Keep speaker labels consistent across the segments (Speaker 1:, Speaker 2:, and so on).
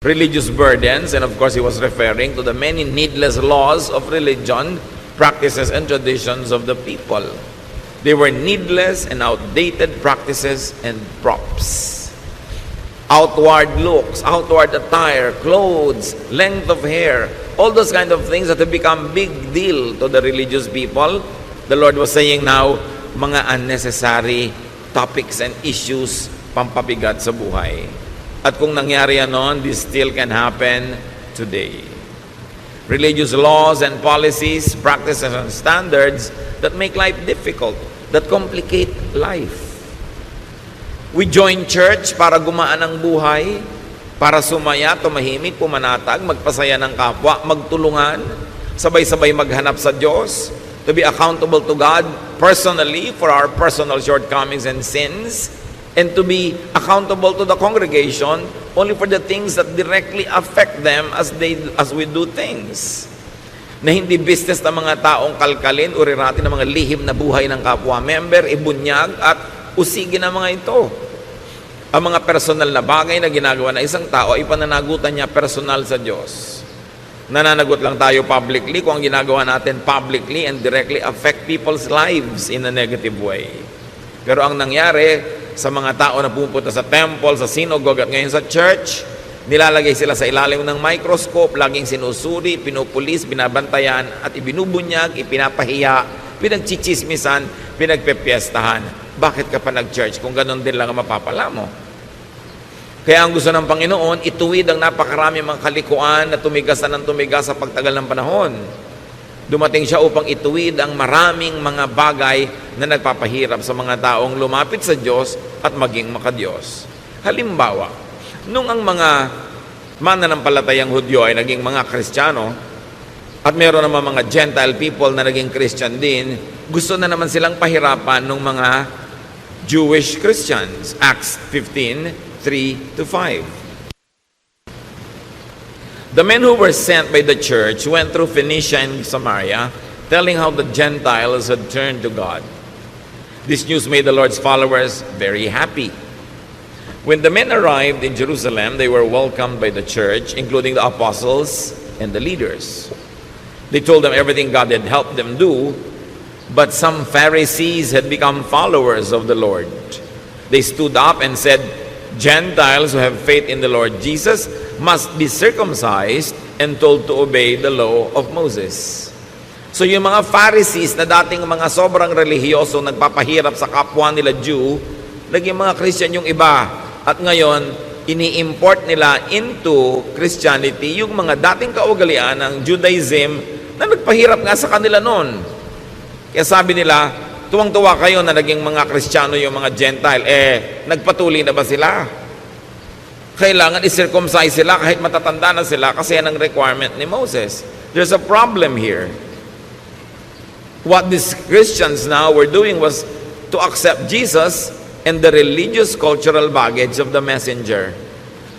Speaker 1: religious burdens, and of course he was referring to the many needless laws of religion, practices, and traditions of the people. They were needless and outdated practices and props. Outward looks, outward attire, clothes, length of hair, all those kind of things that have become big deal to the religious people. The Lord was saying now, mga unnecessary topics and issues pampabigat sa buhay. At kung nangyari yan noon, this still can happen today. Religious laws and policies, practices and standards that make life difficult, that complicate life. We join church para gumaan ang buhay, para sumaya, tumahimik, pumanatag, magpasaya ng kapwa, magtulungan, sabay-sabay maghanap sa Diyos, to be accountable to God personally for our personal shortcomings and sins, and to be accountable to the congregation only for the things that directly affect them as we do things. Na hindi business ng mga taong kalkalin, uriratin ng mga lihim na buhay ng kapwa-member, ibunyag at usigin ang mga ito. Ang mga personal na bagay na ginagawa ng isang tao ay pananagutan niya personal sa Diyos. Nananagot lang tayo publicly kung ang ginagawa natin publicly and directly affect people's lives in a negative way. Pero ang nangyari sa mga tao na pupunta sa temple, sa synagogue at ngayon sa church, nilalagay sila sa ilalim ng microscope, laging sinusuri, pinupulis, binabantayan at ibinubunyag, ipinapahiya, pinagchichismisan, pinagpepiestahan. Bakit ka pa nag-church kung ganun din lang ang mapapala mo? Kaya ang gusto ng Panginoon, ituwid ang napakarami mga kalikuan na tumigas na ng tumigas sa pagtagal ng panahon. Dumating siya upang ituwid ang maraming mga bagay na nagpapahirap sa mga taong lumapit sa Diyos at maging makadiyos. Halimbawa, nung ang mga mananampalatayang Hudyo ay naging mga Kristiyano, at meron naman mga Gentile people na naging Christian din, gusto na naman silang pahirapan ng mga Jewish Christians. Acts 15:3-5. The men who were sent by the church went through Phoenicia and Samaria, telling how the Gentiles had turned to God. This news made the Lord's followers very happy. When the men arrived in Jerusalem, they were welcomed by the church, including the apostles and the leaders. They told them everything God had helped them do, but some Pharisees had become followers of the Lord. They stood up and said, Gentiles who have faith in the Lord Jesus must be circumcised and told to obey the law of Moses. So yung mga Pharisees na dating mga sobrang relihiyoso, nagpapahirap sa kapwa nila Jew, naging mga Christian yung iba. At ngayon, ini-import nila into Christianity yung mga dating kaugalian ng Judaism na nagpahirap nga sa kanila noon. Kaya sabi nila, tuwang-tuwa kayo na naging mga Kristiyano yung mga Gentile. Nagpatuloy na ba sila? Kailangan i-circumcise sila kahit matatanda na sila kasi yan ang requirement ni Moses. There's a problem here. What these Christians now were doing was to accept Jesus and the religious cultural baggage of the messenger.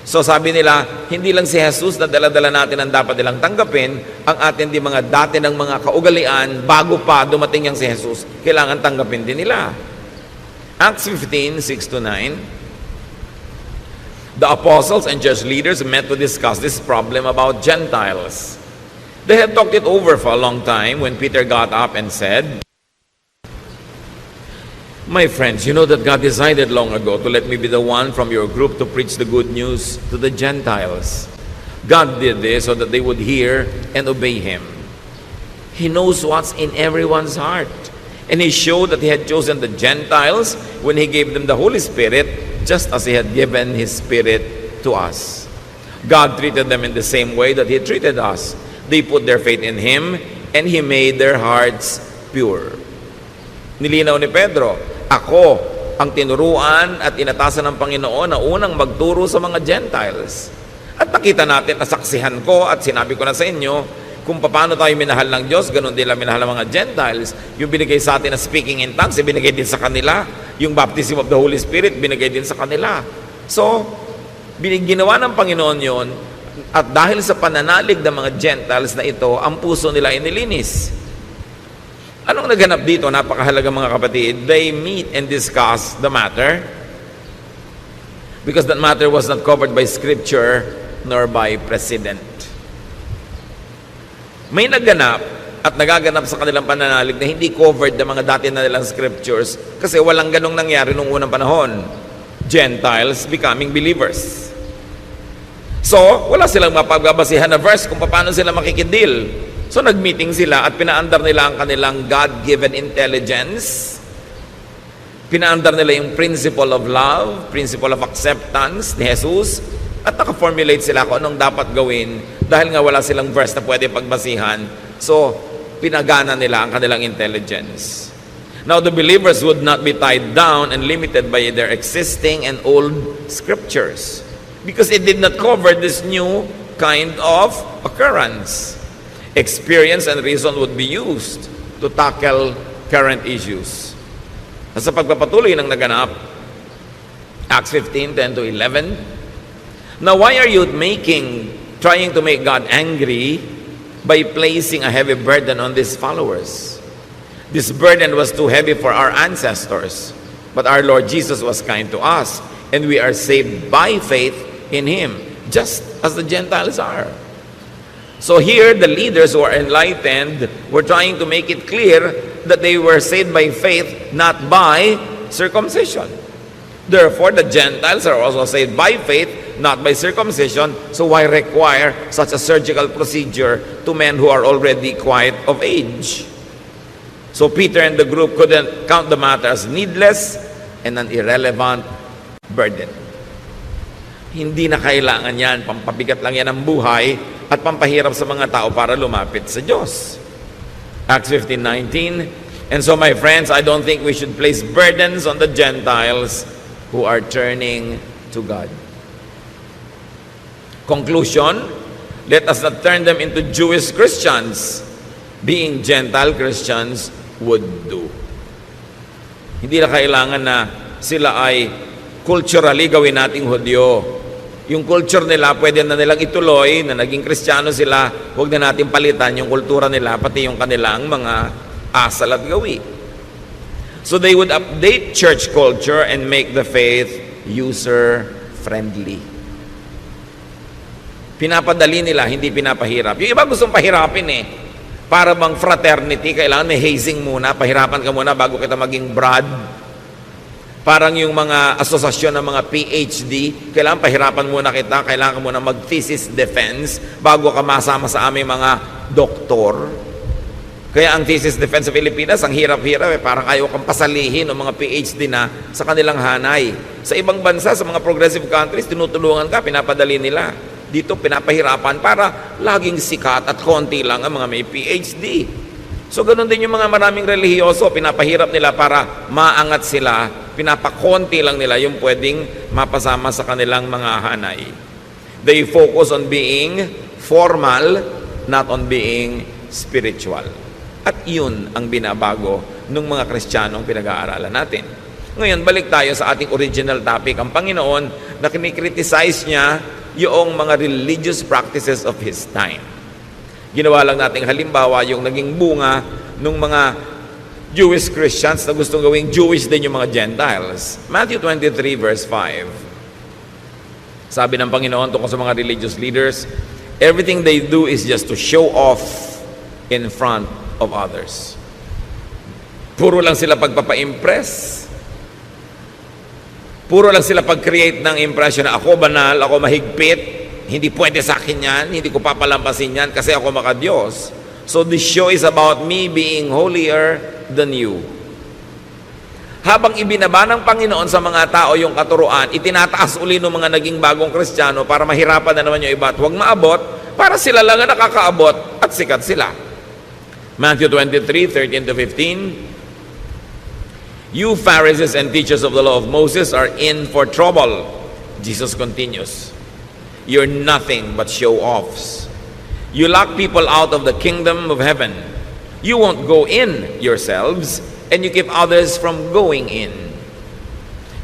Speaker 1: So sabi nila, hindi lang si Jesus na dala-dala natin ang dapat nilang tanggapin, ang atin di mga dati ng mga kaugalian, bago pa dumating yang si Jesus, kailangan tanggapin din nila. Acts 15:6-9. The apostles and church leaders met to discuss this problem about Gentiles. They had talked it over for a long time when Peter got up and said, My friends, you know that God decided long ago to let me be the one from your group to preach the good news to the Gentiles. God did this so that they would hear and obey Him. He knows what's in everyone's heart. And He showed that He had chosen the Gentiles when He gave them the Holy Spirit, just as He had given His Spirit to us. God treated them in the same way that He treated us. They put their faith in Him, and He made their hearts pure. Nilinaw ni Pedro, ako ang tinuruan at inatasan ng Panginoon na unang magturo sa mga Gentiles. At nakita natin, nasaksihan ko at sinabi ko na sa inyo, kung paano tayo minahal ng Diyos, ganun din lang minahal ng mga Gentiles. Yung binigay sa atin na speaking in tongues, binigay din sa kanila. Yung baptism of the Holy Spirit, binigay din sa kanila. So, ginawa ng Panginoon yon, at dahil sa pananalig ng mga Gentiles na ito, ang puso nila inilinis. Anong naganap dito? Napakahalaga mga kapatid. They meet and discuss the matter. Because that matter was not covered by Scripture, nor by precedent. May naganap at nagaganap sa kanilang pananalig na hindi covered ng mga dati na nilang scriptures kasi walang ganong nangyari nung unang panahon. Gentiles becoming believers. So, wala silang mapagbabasihan na verse kung paano sila makikidil. So, nag-meeting sila at pinaandar nila ang kanilang God-given intelligence. Pinaandar nila yung principle of love, principle of acceptance ni Jesus, at naka-formulate sila kung anong dapat gawin dahil nga wala silang verse na pwede pagbasihan. So, pinagana nila ang kanilang intelligence. Now, the believers would not be tied down and limited by their existing and old scriptures because it did not cover this new kind of occurrence. Experience and reason would be used to tackle current issues. Sa pagpapatuloy ng naganap, Acts 15:10-11, now why are you trying to make God angry by placing a heavy burden on these followers? This burden was too heavy for our ancestors, but our Lord Jesus was kind to us, and we are saved by faith in Him, just as the Gentiles are. So here, the leaders who are enlightened were trying to make it clear that they were saved by faith, not by circumcision. Therefore, the Gentiles are also saved by faith, not by circumcision. So why require such a surgical procedure to men who are already quite of age? So Peter and the group couldn't count the matter as needless and an irrelevant burden. Hindi na kailangan yan, pampabigat lang yan ang buhay at pampahirap sa mga tao para lumapit sa Diyos. Acts 15:19, and so my friends, I don't think we should place burdens on the Gentiles who are turning to God. Conclusion, let us not turn them into Jewish Christians, being Gentile Christians would do. Hindi na kailangan na sila ay culturally gawin nating Hudyo. Yung culture nila, pwede na nilang ituloy, na naging Kristiyano sila, huwag na natin palitan yung kultura nila, pati yung kanilang mga asal at gawi. So they would update church culture and make the faith user-friendly. Pinapadali nila, hindi pinapahirap. Yung iba gustong pahirapin eh. Para bang fraternity, kailangan may hazing muna, pahirapan ka muna bago kita maging brad. Parang yung mga asosasyon ng mga PhD, kailangan pahirapan muna kita, kailangan muna mag-thesis defense bago ka masama sa aming mga doktor. Kaya ang thesis defense sa Pilipinas, ang hirap-hirap eh, parang ayaw kang pasalihin ng mga PhD na sa kanilang hanay. Sa ibang bansa, sa mga progressive countries, tinutulungan ka, pinapadali nila. Dito, pinapahirapan para laging sikat at konti lang ang mga may PhD. So, ganun din yung mga maraming relihiyoso, pinapahirap nila para maangat sila, pinapakonti lang nila yung pwedeng mapasama sa kanilang mga hanay. They focus on being formal, not on being spiritual. At yun ang binabago ng mga Kristiyanong pinag-aaralan natin. Ngayon, balik tayo sa ating original topic. Ang Panginoon na kinikriticize niya yung mga religious practices of His time. Ginawa lang nating halimbawa yung naging bunga ng mga Jewish Christians na gustong gawing Jewish din yung mga Gentiles. Matthew 23 verse 5. Sabi ng Panginoon tungkol sa mga religious leaders, everything they do is just to show off in front of others. Puro lang sila pagpapa-impress. Puro lang sila pag-create ng impression na ako banal, ako mahigpit, hindi pwede sa akin yan, hindi ko papalampasin yan kasi ako maka-Diyos. So this show is about me being holier than you. Habang ibinaba ng Panginoon sa mga tao yung katuruan, itinataas uli ng mga naging bagong Kristiyano para mahirapan na naman yung iba at huwag maabot, para sila lang ang nakakaabot at sikat sila. Matthew 23:13-15. You Pharisees and teachers of the law of Moses are in for trouble. Jesus continues. You're nothing but show-offs. You lock people out of the kingdom of heaven. You won't go in yourselves, and you keep others from going in.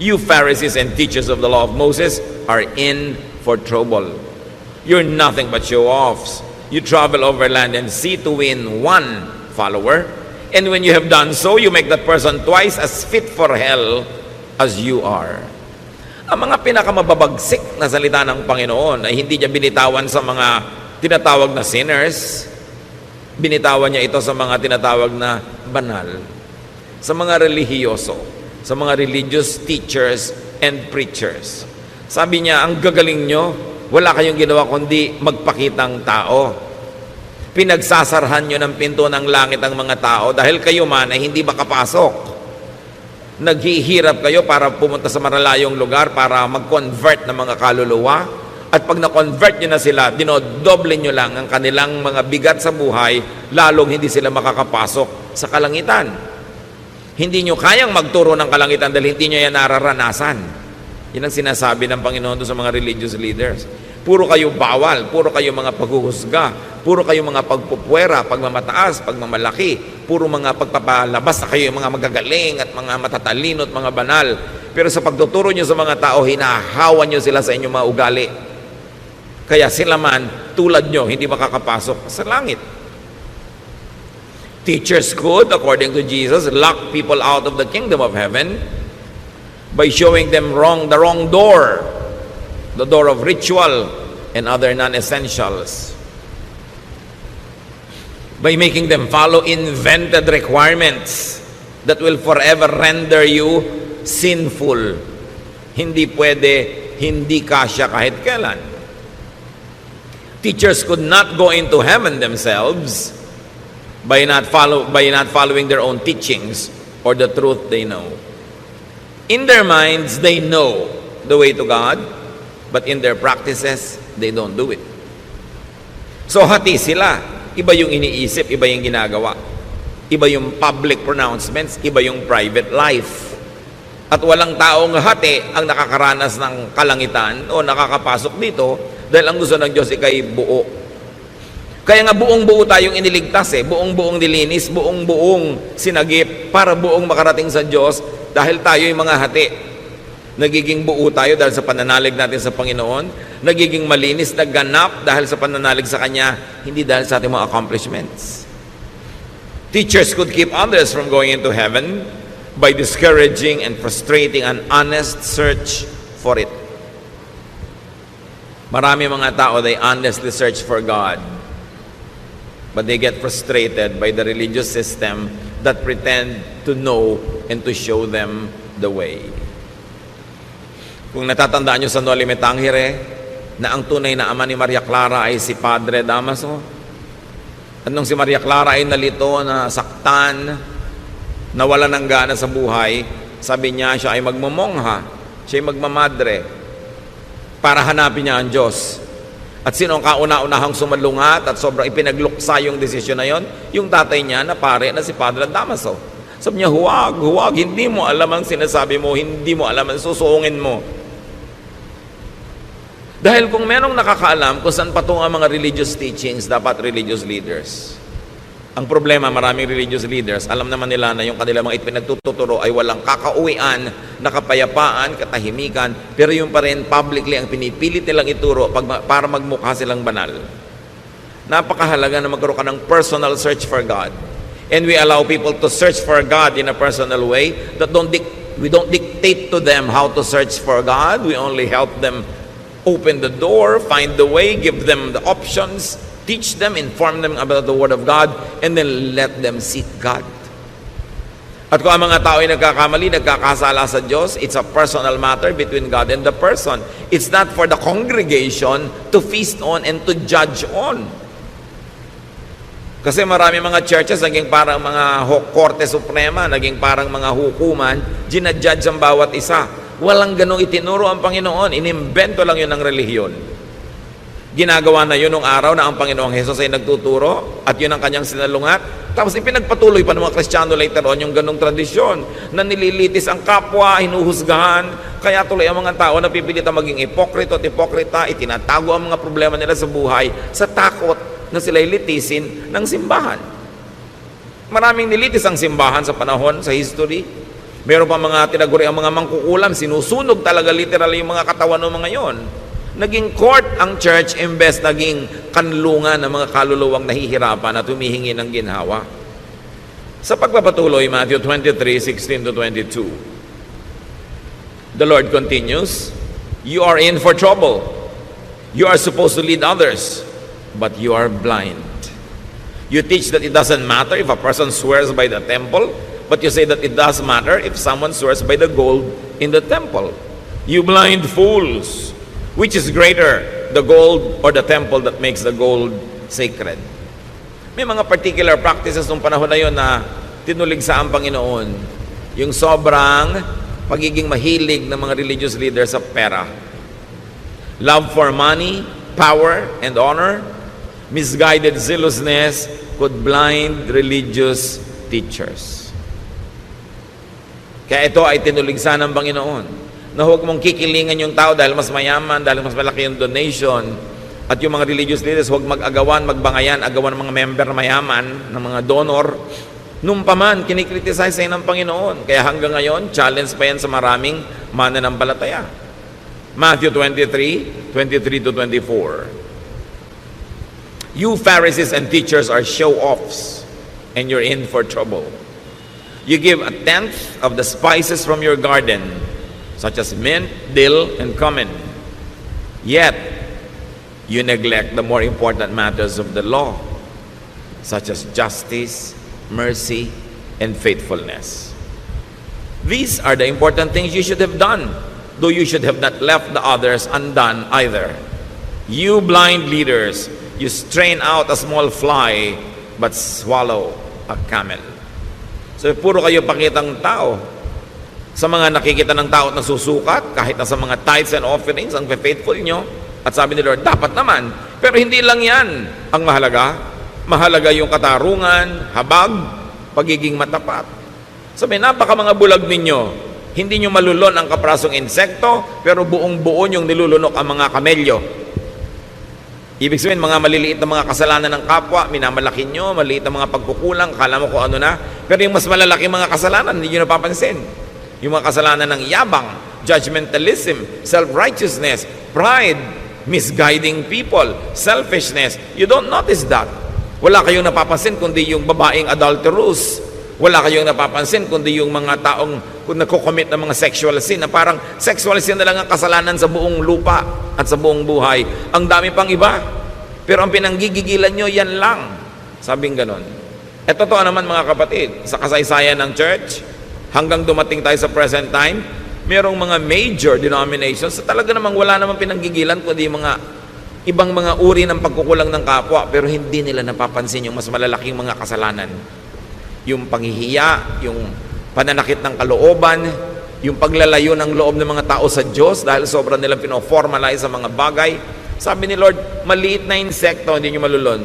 Speaker 1: You Pharisees and teachers of the law of Moses are in for trouble. You're nothing but show-offs. You travel over land and sea to win one follower, and when you have done so, you make that person twice as fit for hell as you are. Ang mga pinakamababagsik na salita ng Panginoon ay hindi niya binitawan sa mga tinatawag na sinners. Binitawan niya ito sa mga tinatawag na banal, sa mga relihiyoso, sa mga religious teachers and preachers. Sabi niya, ang gagaling nyo, wala kayong ginawa kundi magpakitang tao. Pinagsasarhan nyo ng pinto ng langit ang mga tao dahil kayo man ay hindi makapasok. Naghihirap kayo para pumunta sa maralayong lugar para mag-convert ng mga kaluluwa. At pag na-convert nyo na sila, dinodoble nyo lang ang kanilang mga bigat sa buhay, lalong hindi sila makakapasok sa kalangitan. Hindi nyo kayang magturo ng kalangitan dahil hindi nyo yan nararanasan. Yan ang sinasabi ng Panginoon doon sa mga religious leaders. Puro kayo bawal, puro kayo mga paghuhusga, puro kayo mga pagpupwera, pagmamataas, pagmamalaki, puro mga pagpapalabas na kayo mga magagaling at mga matatalino at mga banal. Pero sa pagtuturo nyo sa mga tao, hinahawan nyo sila sa inyong mga ugali. Kaya sila man, tulad nyo, hindi makakapasok sa langit. Teachers could, according to Jesus, lock people out of the kingdom of heaven by showing them the wrong door, the door of ritual and other non-essentials. By making them follow invented requirements that will forever render you sinful. Hindi pwede, hindi kasya kahit kailan. Teachers could not go into heaven themselves by not following their own teachings or the truth they know. In their minds, they know the way to God, but in their practices, they don't do it. So hati sila. Iba yung iniisip, iba yung ginagawa. Iba yung public pronouncements, iba yung private life. At walang taong hati ang nakakaranas ng kalangitan o nakakapasok dito dahil ang gusto ng Diyos ikay buo. Kaya nga buong-buo tayong iniligtas buong-buong nilinis, buong-buong sinagip para buong makarating sa Diyos dahil tayo yung mga hati. Nagiging buo tayo dahil sa pananalig natin sa Panginoon, nagiging malinis, nagganap dahil sa pananalig sa Kanya, hindi dahil sa ating mga accomplishments. Teachers could keep others from going into heaven by discouraging and frustrating an honest search for it. Marami mga tao, they honestly search for God, but they get frustrated by the religious system that pretend to know and to show them the way. Kung natatandaan nyo sa Noli Me Tangere, na ang tunay na ama ni Maria Clara ay si Padre Damaso. At nung si Maria Clara ay nalito, na saktan, nawala ng gana sa buhay, sabi niya siya ay magmamongha, siya ay magmamadre, para hanapin niya ang Diyos. At sino ang kauna-unahang sumalungat at sobrang ipinagluksa yung desisyon na yon? Yung tatay niya na pare na si Padre Damaso. Sabi niya, huwag, hindi mo alam ang sinasabi mo, hindi mo alam ang susuungin mo. Dahil kung merong nakakaalam kung saan patungo ang mga religious teachings, dapat religious leaders. Ang problema, maraming religious leaders, alam naman nila na yung kanilang mga ipinagtuturo ay walang kakauwian, nakapayapaan, katahimikan, pero yung pa rin publicly ang pinipilit nilang ituro para magmukha silang banal. Napakahalaga na magkaroon ka ng personal search for God. And we allow people to search for God in a personal way. We don't dictate to them how to search for God. We only help them open the door, find the way, give them the options, teach them, inform them about the Word of God, and then let them seek God. At kung ang mga tao ay nagkakamali, nagkakasala sa Diyos, it's a personal matter between God and the person. It's not for the congregation to feast on and to judge on. Kasi marami mga churches naging parang mga Korte Suprema, naging parang mga hukuman, ginajudge ang bawat isa. Walang ganong itinuro ang Panginoon. Inimbento lang yun ng relihiyon. Ginagawa na yun nung araw na ang Panginoong Hesus ay nagtuturo at yun ang kanyang sinalungat. Tapos ipinagpatuloy pa ng mga Kristiyano later on yung ganong tradisyon na nililitis ang kapwa, hinuhusgahan. Kaya tuloy ang mga tao na pipilitan maging ipokrito at ipokrita, itinatago ang mga problema nila sa buhay sa takot na sila'y litisin ng simbahan. Maraming nilitis ang simbahan sa panahon, sa history. Meron pa mga tinaguri ang mga mangkukulam, sinusunog talaga literal yung mga katawan ng mga yon. Naging court ang church imbes naging kanlungan ng mga kaluluwang nahihirapan at humihingi ng ginhawa. Sa pagpapatuloy, Matthew 23:16-22. The Lord continues, you are in for trouble. You are supposed to lead others, but you are blind. You teach that it doesn't matter if a person swears by the temple, but you say that it does matter if someone swears by the gold in the temple. You blind fools! Which is greater, the gold or the temple that makes the gold sacred? May mga particular practices nung panahon na yun na tinuligsa ang Panginoon. Yung sobrang pagiging mahilig ng mga religious leaders sa pera. Love for money, power, and honor, misguided zealousness could blind religious teachers. Kaya ito ay tinuligsa ng Panginoon na huwag mong kikilingan yung tao dahil mas mayaman, dahil mas malaki yung donation, at yung mga religious leaders huwag mag-agawan, magbangayan, agawan ng mga member mayaman, ng mga donor. Nung paman, kinikriticize sa'yo ng Panginoon. Kaya hanggang ngayon, challenge pa yan sa maraming mananampalataya. Matthew 23, 23 to 24. You Pharisees and teachers are show-offs, and you're in for trouble. You give a tenth of the spices from your garden, such as mint, dill, and cumin. Yet, you neglect the more important matters of the law, such as justice, mercy, and faithfulness. These are the important things you should have done, though you should have not left the others undone either. You blind leaders, you strain out a small fly, but swallow a camel. So, puro kayo pakitang tao. Sa mga nakikita ng tao at nasusukat, kahit na sa mga tithes and offerings, ang faithful nyo, at sabi ni Lord, dapat naman. Pero hindi lang yan ang mahalaga. Mahalaga yung katarungan, habag, pagiging matapat. Sabi, napaka mga bulag ninyo. Hindi nyo malulon ang kaprasong insekto, pero buong buo yung nilulunok ang mga kamelyo. Ibig sabihin, mga maliliit na mga kasalanan ng kapwa, minamalaki nyo, maliit na mga pagkukulang, kala mo kung ano na. Pero yung mas malalaki mga kasalanan, hindi nyo napapansin. Yung mga kasalanan ng yabang, judgmentalism, self-righteousness, pride, misguiding people, selfishness. You don't notice that. Wala kayong napapansin kundi yung babaeng adulterous. Wala kayong napapansin kundi yung mga taong kung nagko-commit ng mga sexual sin na parang sexual sin na lang ang kasalanan sa buong lupa at sa buong buhay. Ang dami pang iba. Pero ang pinanggigigilan nyo, yan lang. Sabing ganon. At totoo naman mga kapatid, sa kasaysayan ng church, hanggang dumating tayo sa present time, merong mga major denominations na talaga namang wala namang pinanggigilan kundi mga ibang mga uri ng pagkukulang ng kapwa, pero hindi nila napapansin yung mas malalaking mga kasalanan. Yung panghihiya, yung pananakit ng kalooban, yung paglalayo ng loob ng mga tao sa Diyos dahil sobrang nilang pinoformalize sa mga bagay. Sabi ni Lord, maliit na insekto, hindi nyo malulon.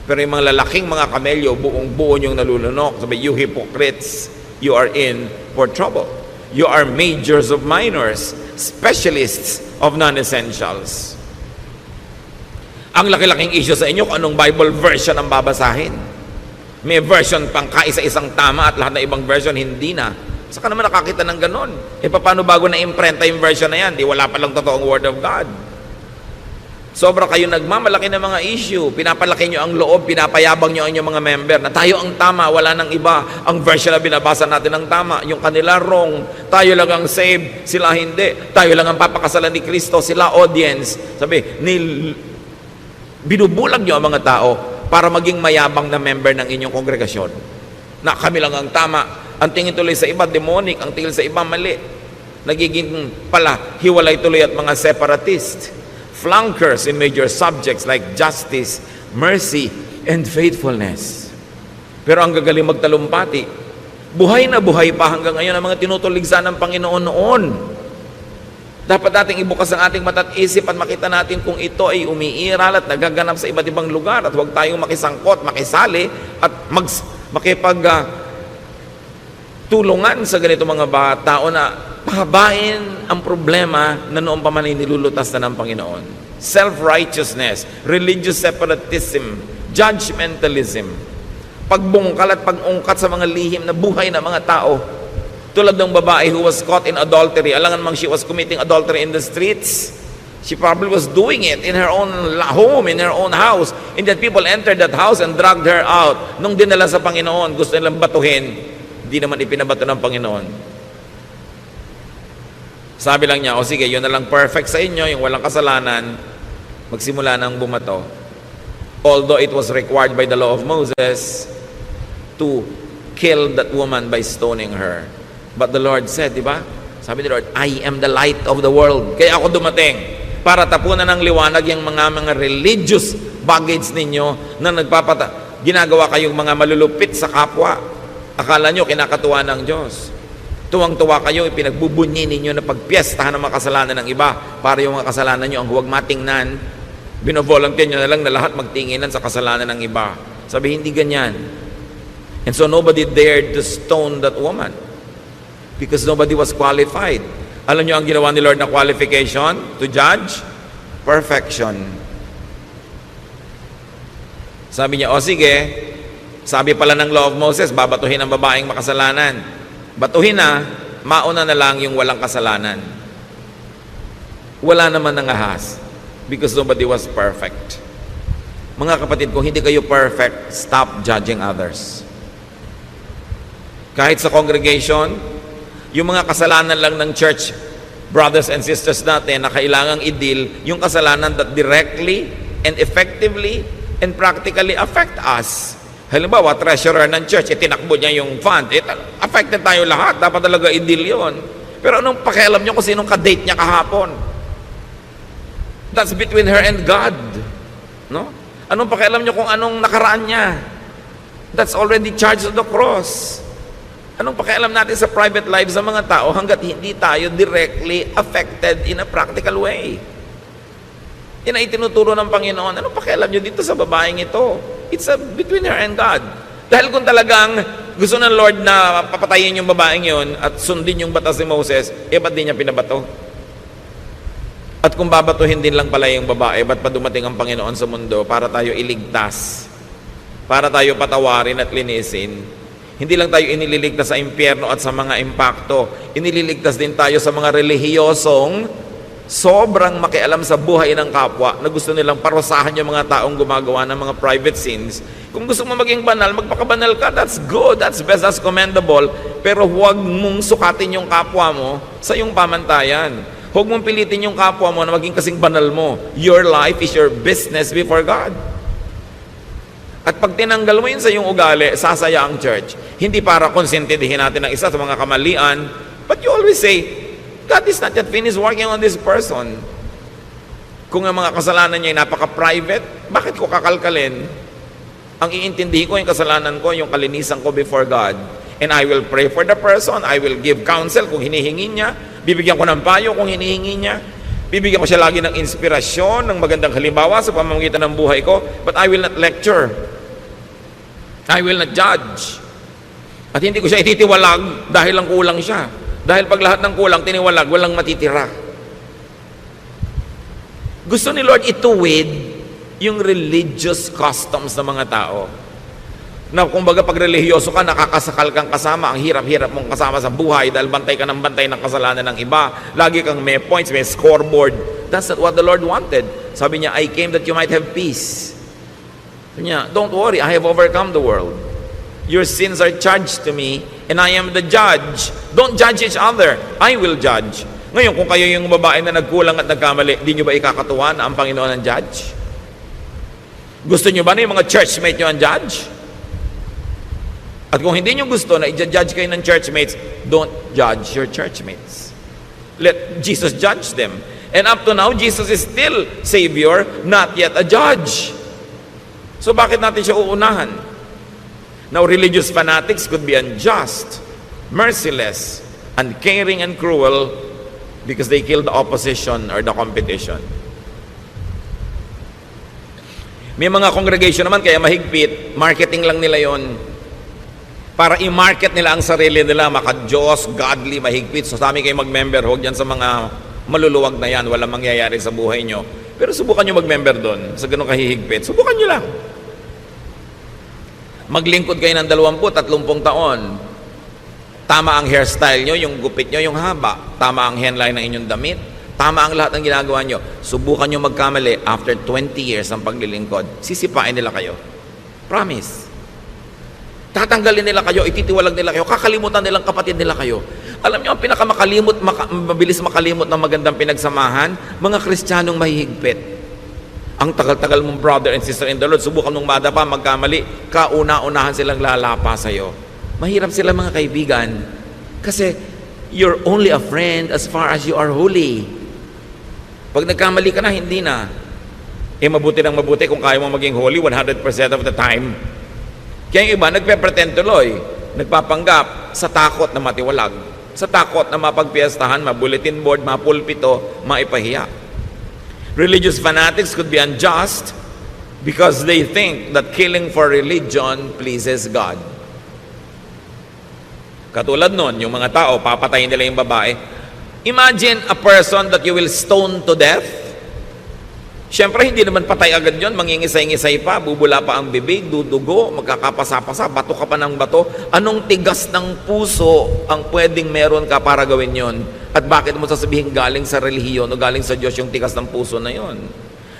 Speaker 1: Pero yung mga lalaking mga kamelyo, buong buo nyong nalulunok. Sabi, you hypocrites, you are in for trouble. You are majors of minors, specialists of non-essentials. Ang laki-laking issue sa inyo kung anong Bible version ang babasahin. May version pang kaisa-isang tama at lahat na ibang version hindi na. Saka naman nakakita ng ganon. E paano bago na-imprenta yung version na yan? Di wala palang totoong Word of God. Sobra kayo nagmamalaki ng mga issue. Pinapalaki nyo ang loob, pinapayabang nyo ang inyong mga member na tayo ang tama, wala nang iba. Ang version na binabasa natin ang tama, yung kanila wrong. Tayo lang ang saved, sila hindi. Tayo lang ang papakasalan ni Kristo, sila audience. Sabi, binubulag nyo ang mga tao para maging mayabang na member ng inyong kongregasyon. Na kami lang ang tama. Ang tingin tuloy sa iba, demonic. Ang tingin sa iba, mali. Nagiging pala, hiwalay tuloy at mga separatist. Flunkers in major subjects like justice, mercy, and faithfulness. Pero ang gagaling magtalumpati, buhay na buhay pa hanggang ngayon ang mga tinutuligsa ng Panginoon noon. Dapat nating ibukas ang ating mata at isip at makita natin kung ito ay umiiral at nagaganap sa iba't ibang lugar at huwag tayong makisangkot, makisali at tulungan sa ganito mga tao na pahabain ang problema na noong pa man ay nilulutas na ng Panginoon. Self-righteousness, religious separatism, judgmentalism, pagbungkal at pag-ungkat sa mga lihim na buhay ng mga tao. Tulad ng babae who was caught in adultery. Alangan mang she was committing adultery in the streets. She probably was doing it in her own home, in her own house. And then people entered that house and dragged her out. Nung dinala sa Panginoon, gusto nilang batuhin. Hindi naman ipinabato ng Panginoon. Sabi lang niya, o sige, yun na lang perfect sa inyo, yung walang kasalanan, magsimula ng bumato. Although it was required by the law of Moses to kill that woman by stoning her. But the Lord said, di ba? Sabi ni Lord, I am the light of the world. Kaya ako dumating para tapunan ng liwanag yung mga religious baggage ninyo na ginagawa kayong mga malulupit sa kapwa. Akala nyo kinakatuwa ng Diyos. Tuwang-tuwa kayo, ipinagbubunyi ninyo na pagpiestahan ng mga kasalanan ng iba para yung mga kasalanan nyo ang huwag matingnan. Binovolunteer nyo na lang na lahat magtinginan sa kasalanan ng iba. Sabi, hindi ganyan. And so nobody dared to stone that woman because nobody was qualified. Alam nyo ang ginawa ni Lord na qualification to judge? Perfection. Sabi niya, o sige, sabi pala ng law of Moses, babatuhin ang babaeng makasalanan. Batuhin na, mauna na lang yung walang kasalanan. Wala naman ng ahas because nobody was perfect. Mga kapatid, kung hindi kayo perfect, stop judging others. Kahit sa congregation, yung mga kasalanan lang ng church, brothers and sisters natin, na kailangang i-deal, yung kasalanan that directly and effectively and practically affect us. Halimbawa, treasurer ng church, itinakbo niya yung fund. Affected tayo lahat. Dapat talaga i-deal yun. Pero anong pakialam niyo kung sinong ka-date niya kahapon? That's between her and God. No? Anong pakialam niyo kung anong nakaraan niya? That's already charged to the cross. Anong pakialam natin sa private lives ng mga tao hanggat hindi tayo directly affected in a practical way? Yan ay tinuturo ng Panginoon. Anong pakialam nyo dito sa babaeng ito? It's between her and God. Dahil kung talagang gusto ng Lord na papatayin yung babaeng yon at sundin yung batas ni Moses, ba't di niya pinabato? At kung babatuhin din lang pala yung babae, ba't pa dumating ang Panginoon sa mundo para tayo iligtas? Para tayo patawarin at linisin? Hindi lang tayo inililigtas sa impyerno at sa mga impakto. Inililigtas din tayo sa mga relihiyosong sobrang makialam sa buhay ng kapwa na gusto nilang parusahan yung mga taong gumagawa ng mga private sins. Kung gusto mo maging banal, magpakabanal ka. That's good, that's best, that's commendable. Pero huwag mong sukatin yung kapwa mo sa iyong pamantayan. Huwag mong pilitin yung kapwa mo na maging kasing banal mo. Your life is your business before God. At pag tinanggal mo yun sa iyong ugali, sasaya ang church. Hindi para konsentidihin natin ang isa sa mga kamalian, but you always say, God is not yet finished working on this person. Kung ang mga kasalanan niya ay napaka-private, bakit ko kakalkalin? Ang iintindihin ko yung kasalanan ko, yung kalinisan ko before God. And I will pray for the person, I will give counsel kung hinihingi niya, bibigyan ko ng payo kung hinihingi niya, bibigyan ko siya lagi ng inspirasyon, ng magandang halimbawa sa pamamagitan ng buhay ko, but I will not lecture. I will not judge. At hindi ko siya ititiwalag dahil lang kulang siya. Dahil pag lahat ng kulang, tiniwalag, walang matitira. Gusto ni Lord ituwid yung religious customs ng mga tao. Na kumbaga pag relihiyoso ka, nakakasakal kang kasama, ang hirap-hirap mong kasama sa buhay dahil bantay ka ng bantay ng kasalanan ng iba. Lagi kang may points, may scoreboard. That's not what the Lord wanted. Sabi niya, I came that you might have peace. Sabi niya, don't worry, I have overcome the world. Your sins are charged to me, and I am the judge. Don't judge each other. I will judge. Ngayon, kung kayo yung babae na nagkulang at nagkamali, di nyo ba ikakatuwa na ang Panginoon ang judge? Gusto nyo ba na yung mga churchmate nyo ang judge? At kung hindi nyo gusto na i-judge kayo ng churchmates, don't judge your churchmates. Let Jesus judge them. And up to now, Jesus is still Savior, not yet a judge. So bakit natin siya uunahan? Now, religious fanatics could be unjust, merciless, uncaring, and cruel because they kill the opposition or the competition. May mga congregation naman kaya mahigpit, marketing lang nila yon para i-market nila ang sarili nila, maka-Diyos, godly, mahigpit. So sa amin kayo mag-member, huwag dyan sa mga maluluwag na yan, walang mangyayari sa buhay nyo. Pero subukan nyo mag-member doon sa ganun kahihigpit. Subukan nyo lang. Maglingkod kayo ng 20-30 taon. Tama ang hairstyle nyo, yung gupit nyo, yung haba. Tama ang hairline ng inyong damit. Tama ang lahat ng ginagawa nyo. Subukan nyo magkamali after 20 years ng paglilingkod. Sisipain nila kayo. Promise. Tatanggalin nila kayo, ititiwalag nila kayo, kakalimutan nilang kapatid nila kayo. Alam niyo, ang mabilis makalimot ng magandang pinagsamahan, mga Kristiyanong mahihigpit. Ang tagal-tagal mong brother and sister in the Lord, subukan mong madapa, magkamali, kauna-unahan silang lalapa sa'yo. Mahirap sila mga kaibigan, kasi you're only a friend as far as you are holy. Pag nagkamali ka na, hindi na. Mabuti ng mabuti kung kaya mo maging holy 100% of the time. Kaya yung iba, nagpe-pretend tuloy, nagpapanggap sa takot na matiwalag, sa takot na mapagpiestahan, ma-bulletin board, mapulpito, maipahiya. Religious fanatics could be unjust because they think that killing for religion pleases God. Katulad nun, yung mga tao, papatayin nila yung babae. Imagine a person that you will stone to death. Siyempre, hindi naman patay agad yun. Mangingisay-ngisay pa, bubula pa ang bibig, dudugo, magkakapasa-pasa, bato ka pa ng bato. Anong tigas ng puso ang pwedeng meron ka para gawin yon? At bakit mo sasabihin galing sa relihiyon o galing sa Diyos yung tigas ng puso na yon?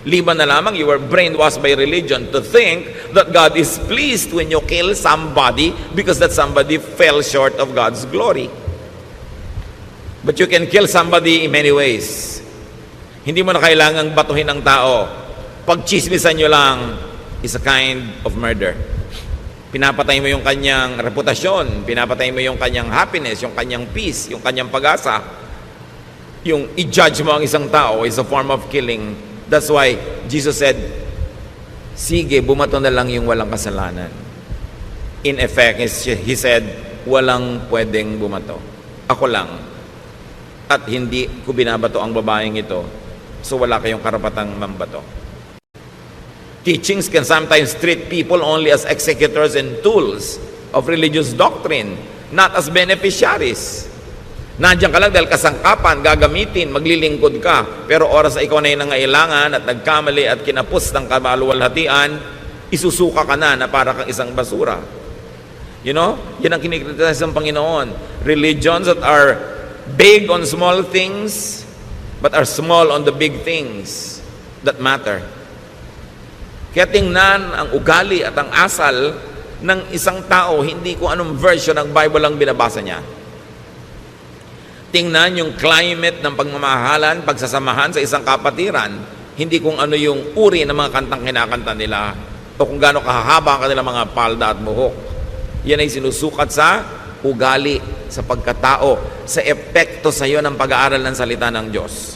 Speaker 1: Liban na lamang, you were brainwashed by religion to think that God is pleased when you kill somebody because that somebody fell short of God's glory. But you can kill somebody in many ways. Hindi mo na kailangang batuhin ang tao. Pagchismisan nyo lang is a kind of murder. Pinapatay mo yung kanyang reputasyon, pinapatay mo yung kanyang happiness, yung kanyang peace, yung kanyang pag-asa. Yung i-judge mo ang isang tao is a form of killing. That's why Jesus said, sige, bumato na lang yung walang kasalanan. In effect, He said, walang pwedeng bumato. Ako lang. At hindi ko binabato ang babaeng ito. So wala kayong karapatang mambato. Teachings can sometimes treat people only as executors and tools of religious doctrine, not as beneficiaries. Nandiyan ka lang dahil kasangkapan, gagamitin, maglilingkod ka. Pero oras na ikaw na yung nangailangan at nagkamali at kinapos ng kamaluwalhatian, isusuka ka na para kang isang basura. You know? Yan ang kinikriticize ng Panginoon. Religions that are big on small things, but are small on the big things that matter. Kaya tingnan ang ugali at ang asal ng isang tao, hindi kung anong version ng Bible ang binabasa niya. Tingnan yung climate ng pagmamahalan, pagsasamahan sa isang kapatiran, hindi kung ano yung uri ng mga kantang kinakanta nila o kung gaano kahahaba ang kanilang mga palda at buhok. Yan ay sinusukat sa ugali, sa pagkatao, sa epekto sa iyo ng pag-aaral ng salita ng Diyos.